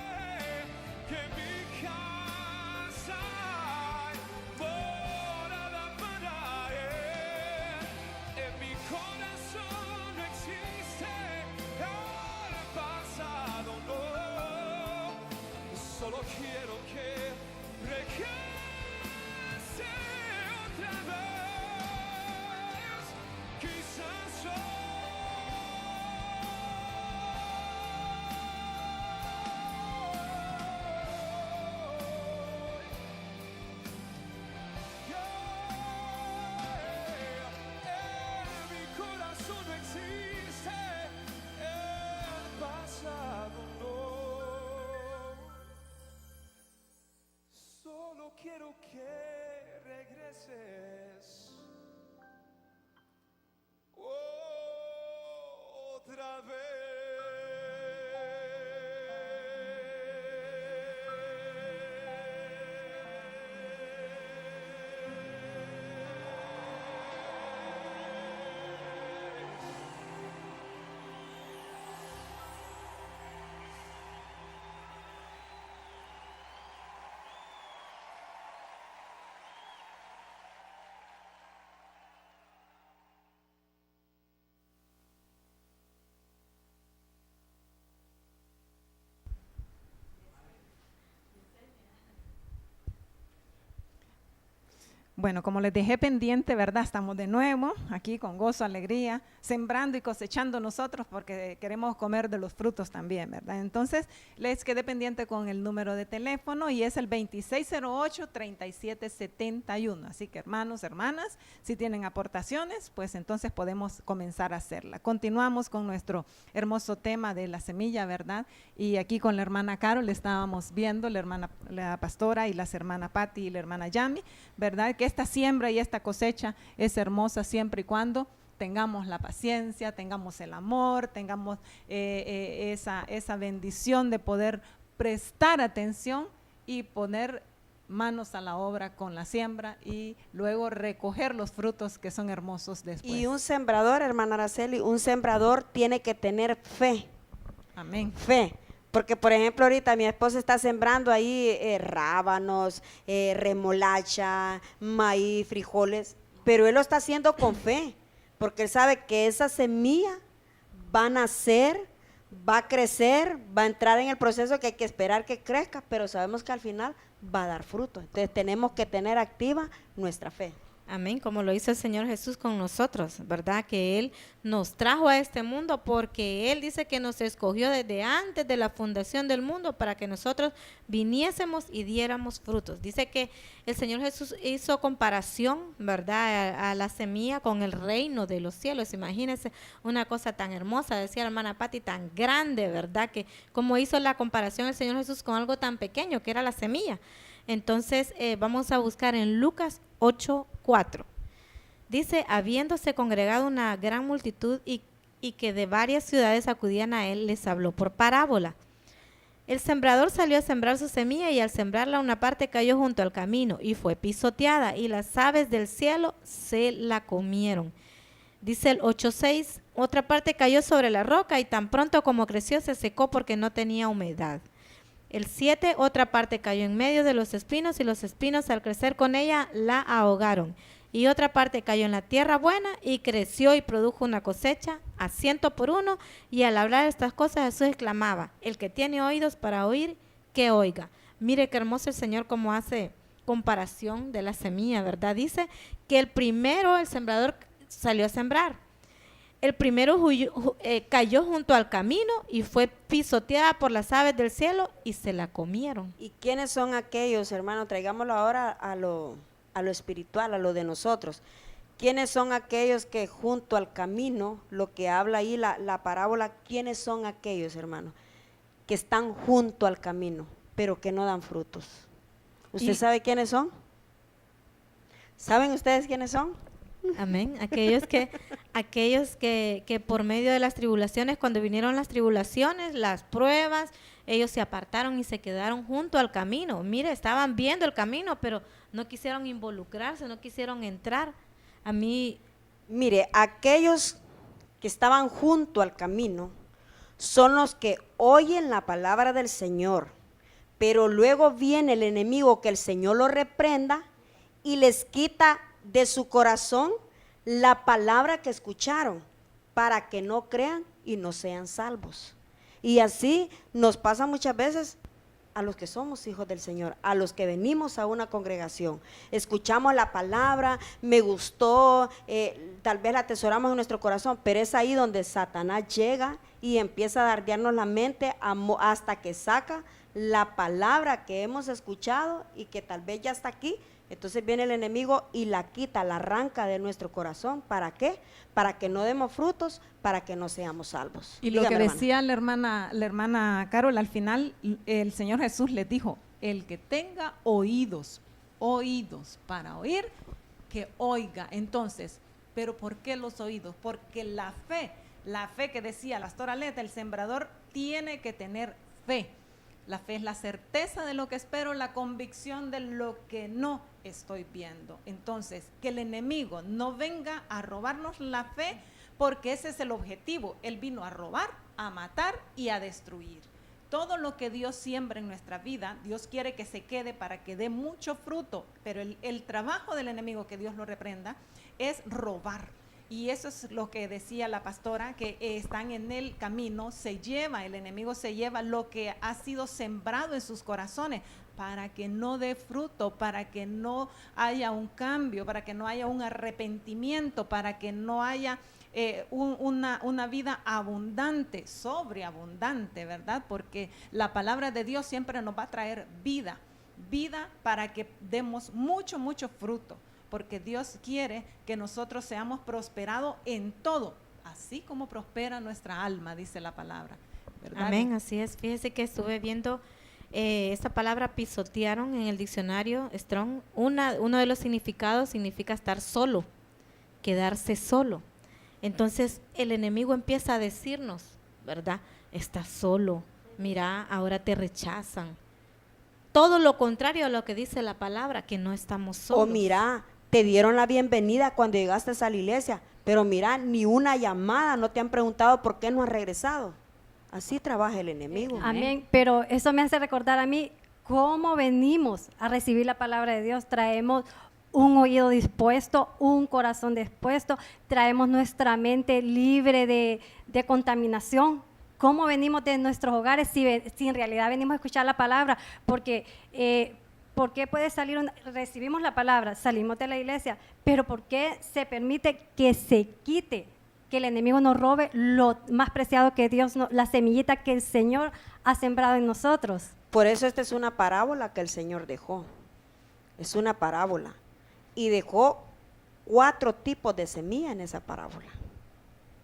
que mi casa hay morada para él. En mi corazón no existe el pasado, no. Solo quiero que regrese otra vez. Quizás en mi corazón no existe el pasado, no. Solo quiero que regreses otra vez. Bueno, como les dejé pendiente, ¿verdad? Estamos de nuevo aquí con gozo, alegría, sembrando y cosechando nosotros porque queremos comer de los frutos también, ¿verdad? Entonces, les quedé pendiente con el número de teléfono y es el 2608-3771. Así que hermanos, hermanas, si tienen aportaciones, pues entonces podemos comenzar a hacerla. Continuamos con nuestro hermoso tema de la semilla, ¿verdad? Y aquí con la hermana Carol estábamos viendo, la pastora y las hermanas Patti y la hermana Yami, ¿verdad? Que esta siembra y esta cosecha es hermosa siempre y cuando tengamos la paciencia, tengamos el amor, tengamos esa bendición de poder prestar atención y poner manos a la obra con la siembra y luego recoger los frutos que son hermosos después. Y un sembrador, hermana Araceli, un sembrador tiene que tener fe. Amén. Fe. Porque, por ejemplo, ahorita mi esposa está sembrando ahí rábanos, remolacha, maíz, frijoles, pero él lo está haciendo con fe, porque él sabe que esa semilla va a nacer, va a crecer, va a entrar en el proceso que hay que esperar que crezca, pero sabemos que al final va a dar fruto. Entonces tenemos que tener activa nuestra fe. Amén, como lo hizo el Señor Jesús con nosotros, ¿verdad? Que Él nos trajo a este mundo porque Él dice que nos escogió desde antes de la fundación del mundo para que nosotros viniésemos y diéramos frutos. Dice que el Señor Jesús hizo comparación, ¿verdad? A la semilla con el reino de los cielos. Imagínense una cosa tan hermosa, decía la hermana Patti, tan grande, ¿verdad? Que como hizo la comparación el Señor Jesús con algo tan pequeño que era la semilla. Entonces vamos a buscar en Lucas 8:4. Dice, habiéndose congregado una gran multitud y que de varias ciudades acudían a él, les habló por parábola. El sembrador salió a sembrar su semilla y al sembrarla una parte cayó junto al camino y fue pisoteada y las aves del cielo se la comieron. Dice el 8:6, otra parte cayó sobre la roca y tan pronto como creció se secó porque no tenía humedad. El 7, otra parte cayó en medio de los espinos y los espinos al crecer con ella la ahogaron. Y otra parte cayó en la tierra buena y creció y produjo una cosecha a 100 por uno. Y al hablar estas cosas Jesús exclamaba, el que tiene oídos para oír, que oiga. Mire qué hermoso el Señor como hace comparación de la semilla, ¿verdad? Dice que el sembrador salió a sembrar. El primero cayó junto al camino y fue pisoteada por las aves del cielo y se la comieron. ¿Y quiénes son aquellos, hermano? Traigámoslo ahora a lo espiritual, a lo de nosotros. ¿Quiénes son aquellos que junto al camino, lo que habla ahí la parábola, quiénes son aquellos, hermano, que están junto al camino, pero que no dan frutos? ¿Usted sabe quiénes son? ¿Saben ustedes quiénes son? Amén. Aquellos que por medio de las tribulaciones, cuando vinieron las tribulaciones, las pruebas, ellos se apartaron y se quedaron junto al camino. Mire, estaban viendo el camino, pero no quisieron involucrarse, no quisieron entrar. A mí, Mire, aquellos que estaban junto al camino son los que oyen la palabra del Señor, pero luego viene el enemigo, que el Señor lo reprenda y les quita de su corazón la palabra que escucharon, para que no crean y no sean salvos. Y así nos pasa muchas veces a los que somos hijos del Señor, a los que venimos a una congregación, escuchamos la palabra, me gustó, tal vez la atesoramos en nuestro corazón, pero es ahí donde Satanás llega y empieza a dardearnos la mente hasta que saca la palabra que hemos escuchado y que tal vez ya está aquí. Entonces viene el enemigo y la quita, la arranca de nuestro corazón. ¿Para qué? Para que no demos frutos, para que no seamos salvos. Y lo Dígame, que hermana. decía la hermana Carol, al final el Señor Jesús les dijo, el que tenga oídos para oír, que oiga. Entonces, ¿pero por qué los oídos? Porque la fe que decía la Astoraleta, el sembrador tiene que tener fe. La fe es la certeza de lo que espero, la convicción de lo que no estoy viendo. Entonces, que el enemigo no venga a robarnos la fe, porque ese es el objetivo. Él vino a robar, a matar y a destruir. Todo lo que Dios siembra en nuestra vida, Dios quiere que se quede para que dé mucho fruto, pero el trabajo del enemigo, que Dios lo reprenda, es robar. Y eso es lo que decía la pastora, que están en el camino, el enemigo se lleva lo que ha sido sembrado en sus corazones, para que no dé fruto, para que no haya un cambio, para que no haya un arrepentimiento, para que no haya una vida abundante, sobreabundante, ¿verdad? Porque la palabra de Dios siempre nos va a traer vida para que demos mucho, mucho fruto. Porque Dios quiere que nosotros seamos prosperados en todo, así como prospera nuestra alma, dice la palabra, ¿verdad? amén, así es. Fíjese que estuve viendo esta palabra pisotearon en el diccionario Strong. Uno de los significados significa estar solo, quedarse solo. Entonces el enemigo empieza a decirnos, ¿verdad? Estás solo, mira, ahora te rechazan. Todo lo contrario a lo que dice la palabra, que no estamos solos. O mira, te dieron la bienvenida cuando llegaste a la iglesia, pero mira, ni una llamada, no te han preguntado por qué no has regresado. Así trabaja el enemigo. Amén. Pero eso me hace recordar a mí cómo venimos a recibir la palabra de Dios. Traemos un oído dispuesto, un corazón dispuesto, traemos nuestra mente libre de contaminación. ¿Cómo venimos de nuestros hogares si en realidad venimos a escuchar la palabra? Porque ¿por qué puede salir recibimos la palabra, salimos de la iglesia, pero por qué se permite que se quite, que el enemigo nos robe lo más preciado que Dios, la semillita que el Señor ha sembrado en nosotros? Por eso esta es una parábola que el Señor dejó. Es una parábola. Y dejó 4 tipos de semilla en esa parábola.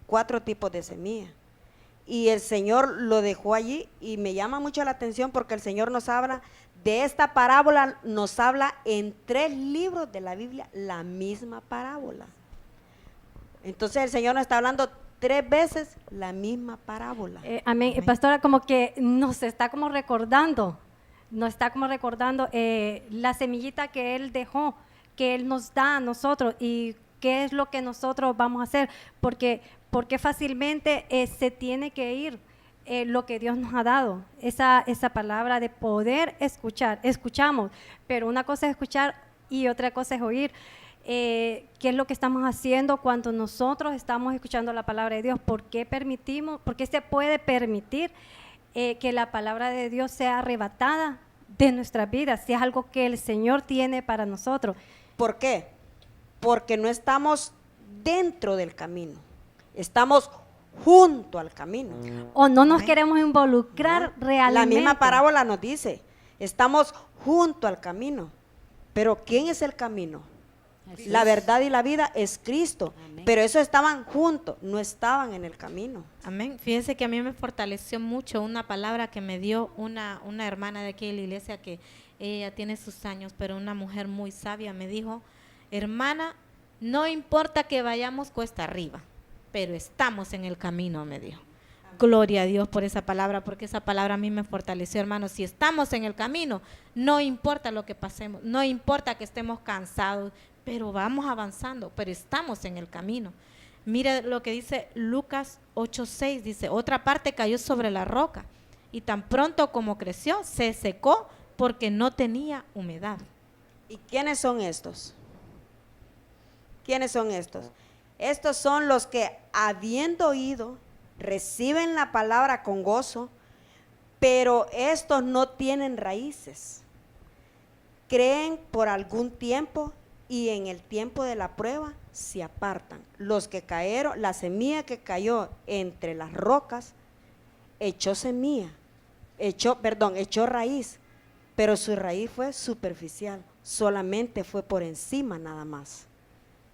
4 tipos de semilla. Y el Señor lo dejó allí y me llama mucho la atención porque el Señor nos habla de esta parábola, nos habla en 3 libros de la Biblia la misma parábola. Entonces el Señor nos está hablando 3 veces la misma parábola. Amén. Pastora, como que nos está como recordando la semillita que Él dejó, que Él nos da a nosotros y qué es lo que nosotros vamos a hacer, porque fácilmente se tiene que ir lo que Dios nos ha dado, esa palabra de poder escuchar. Escuchamos, pero una cosa es escuchar y otra cosa es oír. ¿Qué es lo que estamos haciendo cuando nosotros estamos escuchando la palabra de Dios? ¿Por qué se puede permitir que la palabra de Dios sea arrebatada de nuestras vidas, si es algo que el Señor tiene para nosotros? ¿Por qué? Porque no estamos dentro del camino, estamos junto al camino. O no nos queremos involucrar realmente. La misma parábola nos dice, estamos junto al camino. Pero ¿quién es el camino? Jesús. La verdad y la vida es Cristo. Amén. Pero eso estaban juntos, no estaban en el camino. Amén. Fíjense que a mí me fortaleció mucho una palabra que me dio una hermana de aquí de la iglesia, que ella tiene sus años, pero una mujer muy sabia. Me dijo, hermana, no importa que vayamos cuesta arriba, pero estamos en el camino, me dijo. Gloria a Dios por esa palabra, porque esa palabra a mí me fortaleció, hermanos. Si estamos en el camino, no importa lo que pasemos, no importa que estemos cansados, pero vamos avanzando, pero estamos en el camino. Mire lo que dice Lucas 8:6, dice, otra parte cayó sobre la roca y tan pronto como creció, se secó porque no tenía humedad. ¿Y quiénes son estos? ¿Quiénes son estos? Estos son los que, habiendo oído, reciben la palabra con gozo, pero estos no tienen raíces. Creen por algún tiempo y en el tiempo de la prueba se apartan. Los que cayeron, la semilla que cayó entre las rocas, echó raíz, pero su raíz fue superficial, solamente fue por encima nada más.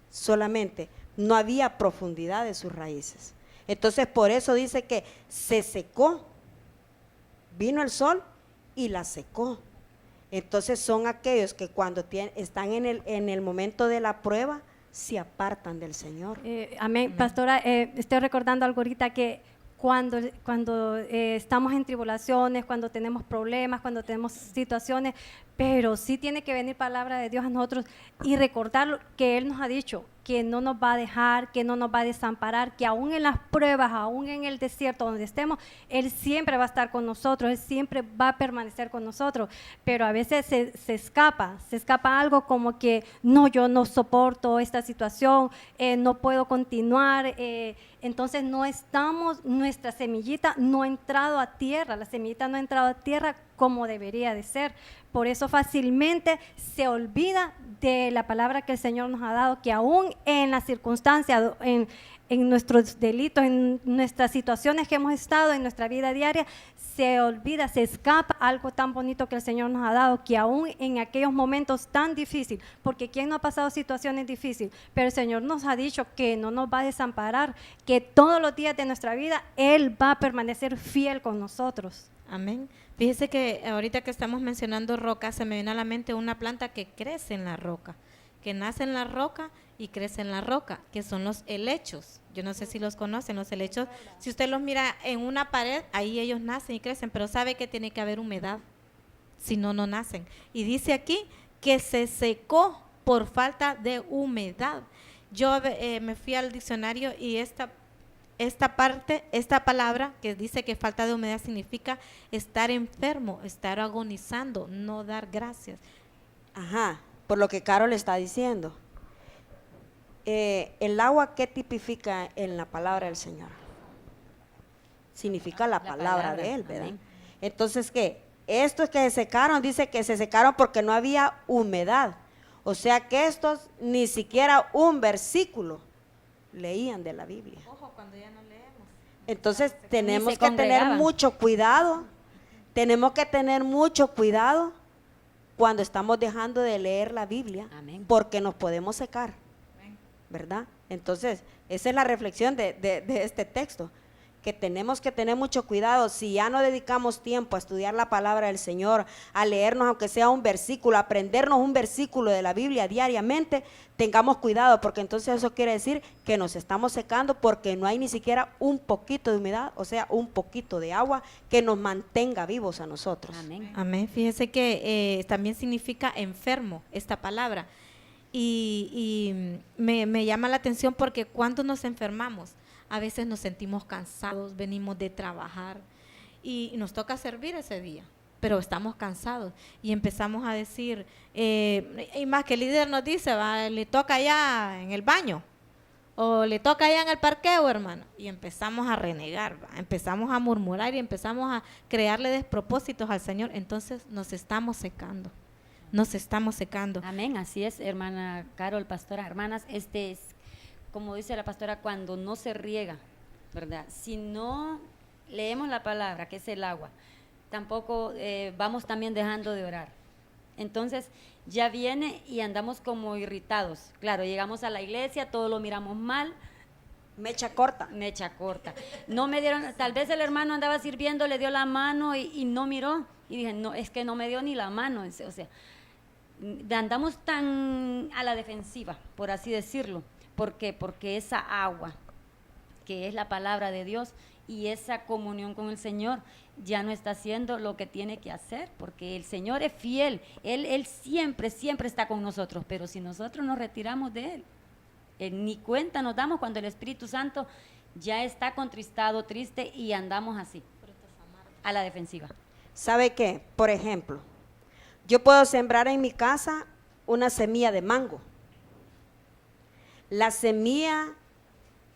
Solamente, no había profundidad de sus raíces. Entonces por eso dice que se secó, vino el sol y la secó. Entonces son aquellos que cuando están en el momento de la prueba, se apartan del Señor. Amén. Pastora, estoy recordando algo ahorita que cuando estamos en tribulaciones, cuando tenemos problemas, cuando tenemos situaciones, pero sí tiene que venir palabra de Dios a nosotros y recordar que Él nos ha dicho que no nos va a dejar, que no nos va a desamparar, que aún en las pruebas, aún en el desierto donde estemos, Él siempre va a estar con nosotros, Él siempre va a permanecer con nosotros, pero a veces se escapa algo como que no, yo no soporto esta situación, no puedo continuar, entonces nuestra semillita no ha entrado a tierra, la semillita no ha entrado a tierra como debería de ser. Por eso fácilmente se olvida de la palabra que el Señor nos ha dado, que aún en las circunstancias, en nuestros delitos, en nuestras situaciones que hemos estado en nuestra vida diaria, se olvida, se escapa algo tan bonito que el Señor nos ha dado, que aún en aquellos momentos tan difíciles, porque ¿quién no ha pasado situaciones difíciles? Pero el Señor nos ha dicho que no nos va a desamparar, que todos los días de nuestra vida Él va a permanecer fiel con nosotros. Amén. Fíjese que ahorita que estamos mencionando roca, se me viene a la mente una planta que crece en la roca, que nace en la roca y crece en la roca, que son los helechos. Yo no sé si los conocen, los helechos. Si usted los mira en una pared, ahí ellos nacen y crecen, pero sabe que tiene que haber humedad, si no, no nacen. Y dice aquí que se secó por falta de humedad. Yo me fui al diccionario y esta palabra que dice que falta de humedad significa estar enfermo, estar agonizando, no dar gracias. Ajá, por lo que Carol está diciendo. El agua, ¿qué tipifica en la palabra del Señor? Significa la palabra de Él, ¿verdad? Amén. Entonces, ¿qué? Estos que se secaron, dice que se secaron porque no había humedad. O sea que estos ni siquiera un versículo leían de la Biblia. Ojo, cuando ya no leemos. Entonces tenemos que tener mucho cuidado, cuando estamos dejando de leer la Biblia. Amén. Porque nos podemos secar, ¿verdad? Entonces esa es la reflexión de este texto, que tenemos que tener mucho cuidado. Si ya no dedicamos tiempo a estudiar la palabra del Señor, a leernos aunque sea un versículo, a aprendernos un versículo de la Biblia diariamente, tengamos cuidado, porque entonces eso quiere decir que nos estamos secando porque no hay ni siquiera un poquito de humedad, o sea, un poquito de agua que nos mantenga vivos a nosotros. Amén. Amén. Fíjese que también significa enfermo esta palabra y me llama la atención porque cuando nos enfermamos, a veces nos sentimos cansados, venimos de trabajar y nos toca servir ese día, pero estamos cansados y empezamos a decir, y más que el líder nos dice, le toca allá en el baño o le toca allá en el parqueo, hermano, y empezamos a renegar, empezamos a murmurar y empezamos a crearle despropósitos al Señor, entonces nos estamos secando. Amén, así es, hermana Carol, pastora, hermanas, como dice la pastora, cuando no se riega, ¿verdad? Si no leemos la palabra, que es el agua, tampoco vamos también dejando de orar. Entonces ya viene y andamos como irritados. Claro, llegamos a la iglesia, todo lo miramos mal. Mecha corta. No me dieron, tal vez el hermano andaba sirviendo, le dio la mano y no miró. Y dije, no, es que no me dio ni la mano. O sea, andamos tan a la defensiva, por así decirlo. ¿Por qué? Porque esa agua, que es la palabra de Dios, y esa comunión con el Señor ya no está haciendo lo que tiene que hacer, porque el Señor es fiel, Él siempre, siempre está con nosotros, pero si nosotros nos retiramos de Él, ni cuenta nos damos cuando el Espíritu Santo ya está contristado, triste y andamos así, a la defensiva. ¿Sabe qué? Por ejemplo, yo puedo sembrar en mi casa una semilla de mango. La semilla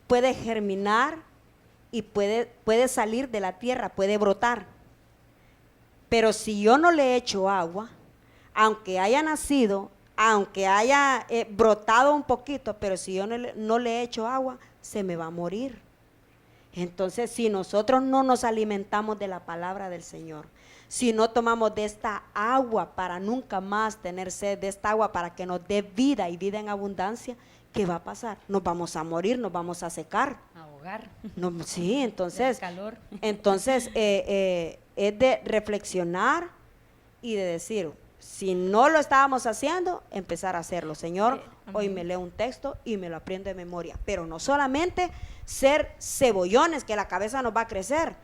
puede germinar y puede salir de la tierra, puede brotar. Pero si yo no le echo agua, aunque haya nacido, aunque haya brotado un poquito, pero si yo no le echo agua, se me va a morir. Entonces, si nosotros no nos alimentamos de la palabra del Señor, si no tomamos de esta agua para nunca más tener sed, de esta agua para que nos dé vida y vida en abundancia, ¿qué va a pasar? Nos vamos a morir, nos vamos a secar. Ahogar. No, sí, entonces, El calor. entonces es de reflexionar y de decir, si no lo estábamos haciendo, empezar a hacerlo. Señor, hoy me leo un texto y me lo aprendo de memoria, pero no solamente ser cebollones que la cabeza nos va a crecer,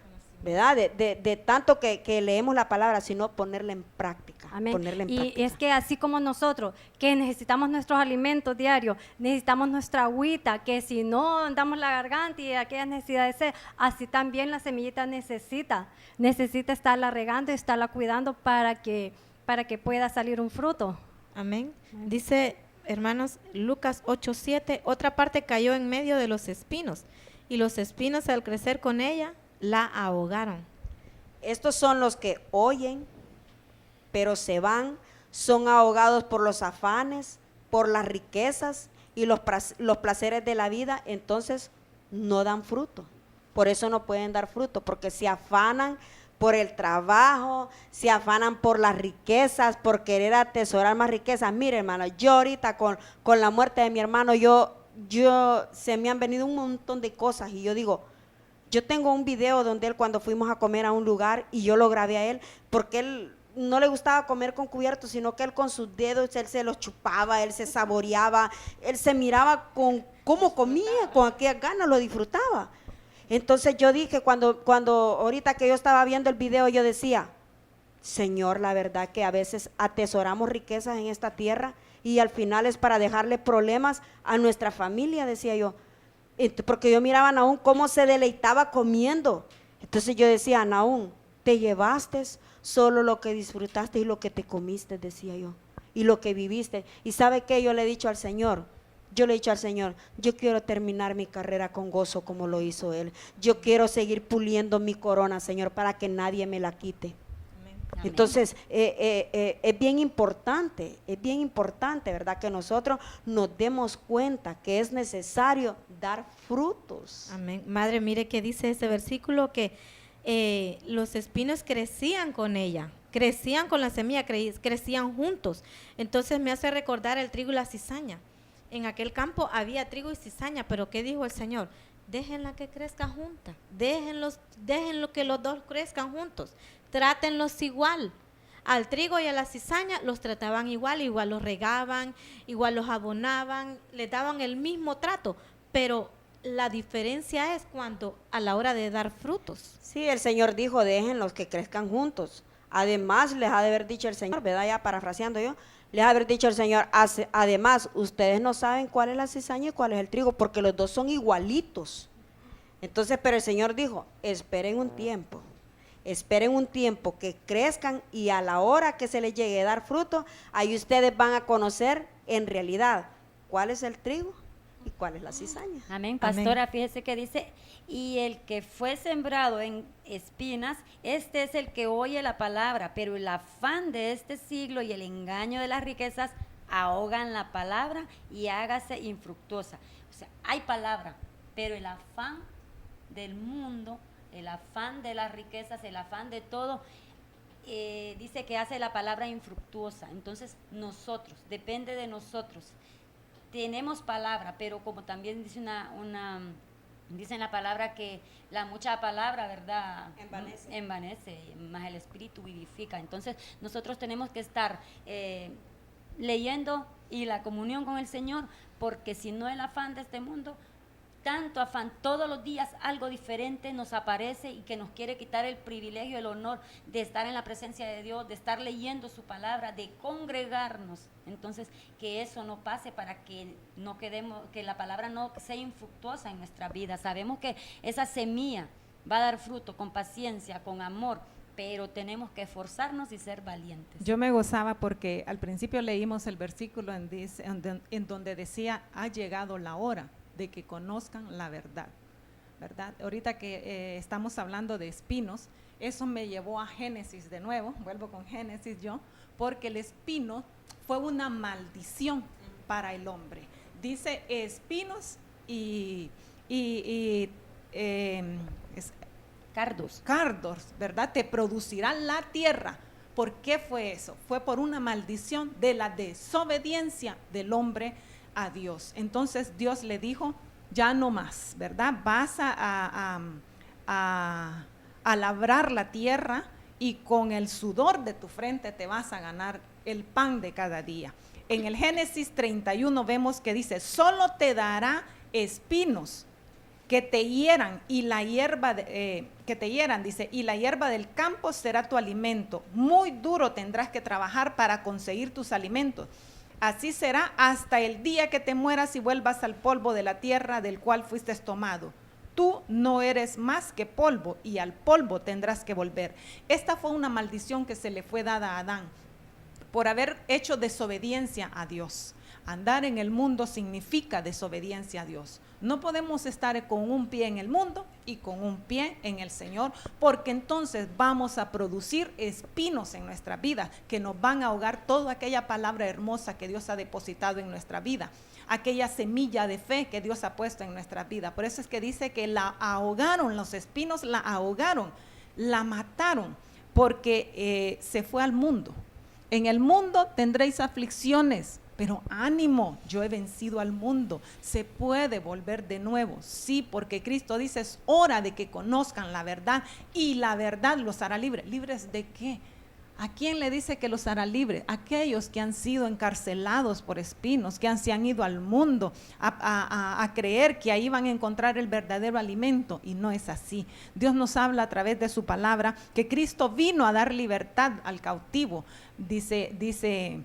¿verdad? De tanto que leemos la palabra, sino ponerla en práctica. Amén. Ponerla en Y práctica. es que así como nosotros, que necesitamos nuestros alimentos diarios, necesitamos nuestra agüita, que si no andamos la garganta y aquellas necesidades, así también la semillita necesita estarla regando y estarla cuidando para que pueda salir un fruto. Amén. Dice, hermanos, Lucas 8:7, otra parte cayó en medio de los espinos, y los espinos al crecer con ella, la ahogaron. Estos son los que oyen, pero se van, son ahogados por los afanes, por las riquezas y los placeres de la vida, entonces no dan fruto. Por eso no pueden dar fruto, porque se afanan por el trabajo, se afanan por las riquezas, por querer atesorar más riquezas. Mire, hermano, yo ahorita con la muerte de mi hermano, se me han venido un montón de cosas y yo digo, yo tengo un video donde él, cuando fuimos a comer a un lugar, y yo lo grabé a él, porque él no le gustaba comer con cubiertos, sino que él con sus dedos, él se los chupaba, él se saboreaba, él se miraba con cómo comía, con aquellas ganas, lo disfrutaba. Entonces yo dije, cuando ahorita que yo estaba viendo el video, yo decía, Señor, la verdad que a veces atesoramos riquezas en esta tierra y al final es para dejarle problemas a nuestra familia, decía yo. Porque yo miraba a Nahum cómo se deleitaba comiendo. Entonces yo decía, Nahum, te llevaste solo lo que disfrutaste y lo que te comiste, decía yo, y lo que viviste. Y ¿sabe qué? Yo le he dicho al Señor, yo quiero terminar mi carrera con gozo como lo hizo Él. Yo quiero seguir puliendo mi corona, Señor, para que nadie me la quite. Amén. Entonces, es bien importante, ¿verdad? Que nosotros nos demos cuenta que es necesario dar frutos. Amén. Madre, mire que dice ese versículo que los espinos crecían con ella, crecían con la semilla, crecían juntos. Entonces me hace recordar el trigo y la cizaña. En aquel campo había trigo y cizaña, pero ¿qué dijo el Señor? Déjenla que crezca junta, déjenlo que los dos crezcan juntos, trátenlos igual. Al trigo y a la cizaña los trataban igual los regaban, igual los abonaban, les daban el mismo trato, pero la diferencia es cuando a la hora de dar frutos. Sí, el Señor dijo, déjenlos que crezcan juntos. Además, les ha de haber dicho el Señor, ¿verdad? Ya parafraseando yo, les ha de haber dicho el Señor, además, ustedes no saben cuál es la cizaña y cuál es el trigo, porque los dos son igualitos. Entonces, pero el Señor dijo, esperen un tiempo que crezcan y a la hora que se les llegue a dar fruto, ahí ustedes van a conocer en realidad cuál es el trigo y cuál es la cizaña. Amén, pastora, fíjese que dice, y el que fue sembrado en espinas, este es el que oye la palabra, pero el afán de este siglo y el engaño de las riquezas ahogan la palabra y hágase infructuosa. O sea, hay palabra, pero el afán del mundo, el afán de las riquezas, el afán de todo, dice que hace la palabra infructuosa. Entonces nosotros, depende de nosotros, tenemos palabra, pero como también dice dice en la palabra que la mucha palabra, ¿verdad? Envanece, más el espíritu vivifica. Entonces nosotros tenemos que estar leyendo y la comunión con el Señor, porque si no el afán de este mundo tanto afán, todos los días algo diferente nos aparece y que nos quiere quitar el privilegio, el honor de estar en la presencia de Dios, de estar leyendo su palabra, de congregarnos. Entonces, que eso no pase para que no quedemos, que la palabra no sea infructuosa en nuestra vida. Sabemos que esa semilla va a dar fruto con paciencia, con amor, pero tenemos que esforzarnos y ser valientes. Yo me gozaba porque al principio leímos el versículo en donde decía, ha llegado la hora de que conozcan la verdad, ¿verdad? Ahorita que estamos hablando de espinos, eso me llevó a Génesis de nuevo, vuelvo con Génesis yo, porque el espino fue una maldición para el hombre. Dice espinos cardos, ¿verdad? Te producirá la tierra. ¿Por qué fue eso? Fue por una maldición de la desobediencia del hombre a Dios. Entonces Dios le dijo, ya no más, ¿verdad? Vas a labrar la tierra y con el sudor de tu frente te vas a ganar el pan de cada día. En el Génesis 31 vemos que dice, solo te dará espinos que te hieran y la hierba dice, y la hierba del campo será tu alimento. Muy duro tendrás que trabajar para conseguir tus alimentos. Así será hasta el día que te mueras y vuelvas al polvo de la tierra del cual fuiste tomado. Tú no eres más que polvo y al polvo tendrás que volver. Esta fue una maldición que se le fue dada a Adán por haber hecho desobediencia a Dios. Andar en el mundo significa desobediencia a Dios. No podemos estar con un pie en el mundo y con un pie en el Señor, porque entonces vamos a producir espinos en nuestra vida que nos van a ahogar toda aquella palabra hermosa que Dios ha depositado en nuestra vida, aquella semilla de fe que Dios ha puesto en nuestra vida. Por eso es que dice que la ahogaron, los espinos la ahogaron, la mataron, porque se fue al mundo. En el mundo tendréis aflicciones, pero ánimo, yo he vencido al mundo. Se puede volver de nuevo, sí, porque Cristo dice, es hora de que conozcan la verdad y la verdad los hará libres. ¿Libres de qué? ¿A quién le dice que los hará libres? Aquellos que han sido encarcelados por espinos, que se han ido al mundo a creer que ahí van a encontrar el verdadero alimento, y no es así. Dios nos habla a través de su palabra que Cristo vino a dar libertad al cautivo. Dice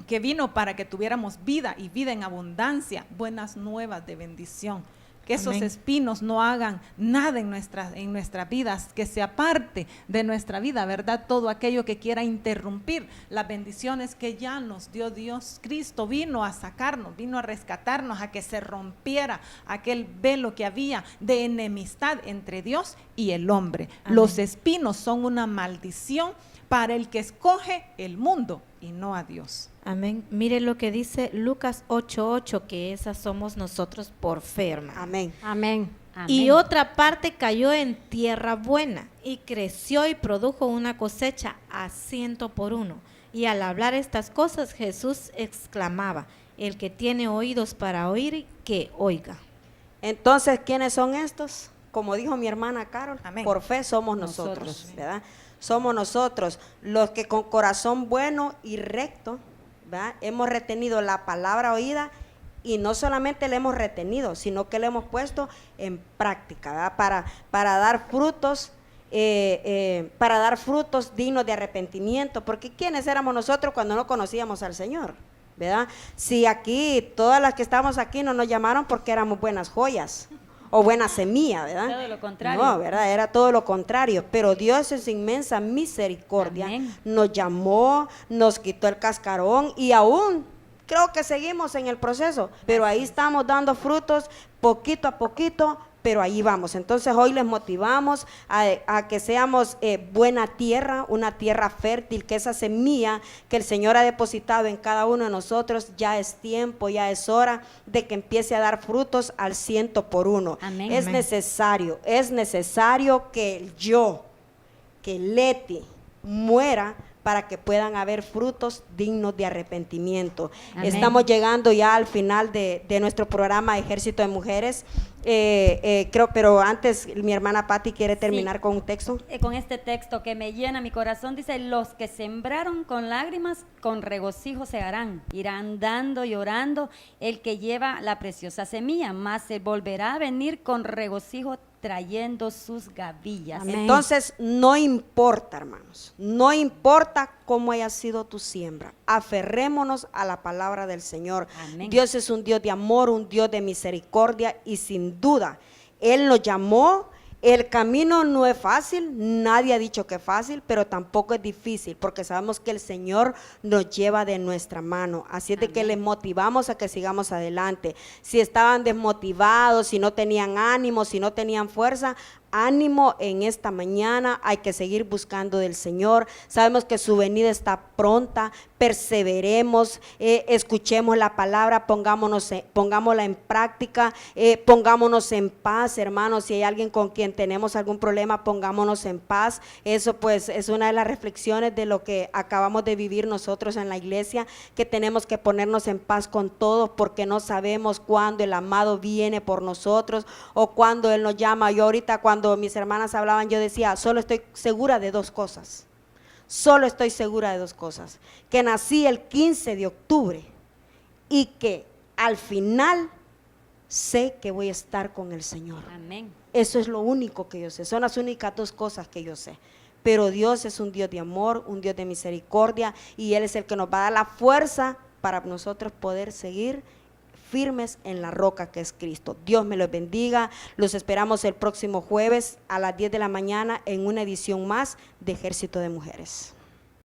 que vino para que tuviéramos vida y vida en abundancia, buenas nuevas de bendición. Que esos Amén. espinos no hagan nada en nuestras vidas, que se aparte de nuestra vida, ¿verdad? Todo aquello que quiera interrumpir las bendiciones que ya nos dio Dios. Cristo vino a sacarnos, vino a rescatarnos, a que se rompiera aquel velo que había de enemistad entre Dios y el hombre. Amén. Los espinos son una maldición para el que escoge el mundo y no a Dios. Amén. Mire lo que dice Lucas 8:8, que esas somos nosotros por fe, hermano. Amén. Amén. Y otra parte cayó en tierra buena y creció y produjo una cosecha a 100 por uno. Y al hablar estas cosas, Jesús exclamaba, el que tiene oídos para oír, que oiga. Entonces, ¿quiénes son estos? Como dijo mi hermana Carol, Amén. por fe somos nosotros, Nosotros. ¿verdad? Somos nosotros los que con corazón bueno y recto, ¿verdad? Hemos retenido la palabra oída, y no solamente la hemos retenido, sino que la hemos puesto en práctica, ¿verdad? Para dar frutos, dignos de arrepentimiento, porque ¿quiénes éramos nosotros cuando no conocíamos al Señor? ¿Verdad? Si aquí, todas las que estamos aquí no nos llamaron porque éramos buenas joyas o buena semilla, ¿verdad? Todo lo contrario. No, ¿verdad? Era todo lo contrario, pero Dios en su inmensa misericordia Amén. nos llamó, nos quitó el cascarón y aún creo que seguimos en el proceso, pero ahí estamos dando frutos poquito a poquito, pero ahí vamos. Entonces hoy les motivamos a que seamos buena tierra, una tierra fértil, que esa semilla que el Señor ha depositado en cada uno de nosotros, ya es tiempo, ya es hora de que empiece a dar frutos al 100 por uno. Amén. Es Amén. necesario que Leti muera para que puedan haber frutos dignos de arrepentimiento. Amén. Estamos llegando ya al final de nuestro programa Ejército de Mujeres. Pero antes mi hermana Patti quiere terminar con un texto. Con este texto que me llena mi corazón, dice: los que sembraron con lágrimas, con regocijo se harán, irán dando y orando el que lleva la preciosa semilla, mas se volverá a venir con regocijo trayendo sus gavillas. Amén. Entonces, no importa, hermanos, no importa cómo haya sido tu siembra, aferrémonos a la palabra del Señor. Amén. Dios es un Dios de amor, un Dios de misericordia, y sin duda, Él nos llamó. El camino no es fácil, nadie ha dicho que es fácil, pero tampoco es difícil, porque sabemos que el Señor nos lleva de nuestra mano. Así es de que les motivamos a que sigamos adelante. Si estaban desmotivados, si no tenían ánimo, si no tenían fuerza, ánimo en esta mañana, hay que seguir buscando del Señor. Sabemos que su venida está pronta, perseveremos, escuchemos la palabra, pongámosla en práctica, pongámonos en paz, hermanos. Si hay alguien con quien tenemos algún problema, pongámonos en paz. Eso pues es una de las reflexiones de lo que acabamos de vivir nosotros en la iglesia, que tenemos que ponernos en paz con todos, porque no sabemos cuándo el amado viene por nosotros o cuándo Él nos llama. Yo ahorita, cuando mis hermanas hablaban, yo decía, solo estoy segura de dos cosas. Solo estoy segura de dos cosas: que nací el 15 de octubre y que al final sé que voy a estar con el Señor. Amén. Eso es lo único que yo sé, son las únicas dos cosas que yo sé. Pero Dios es un Dios de amor, un Dios de misericordia, y Él es el que nos va a dar la fuerza para nosotros poder seguir firmes en la roca que es Cristo. Dios me los bendiga. Los esperamos el próximo jueves a las 10 de la mañana en una edición más de Ejército de Mujeres.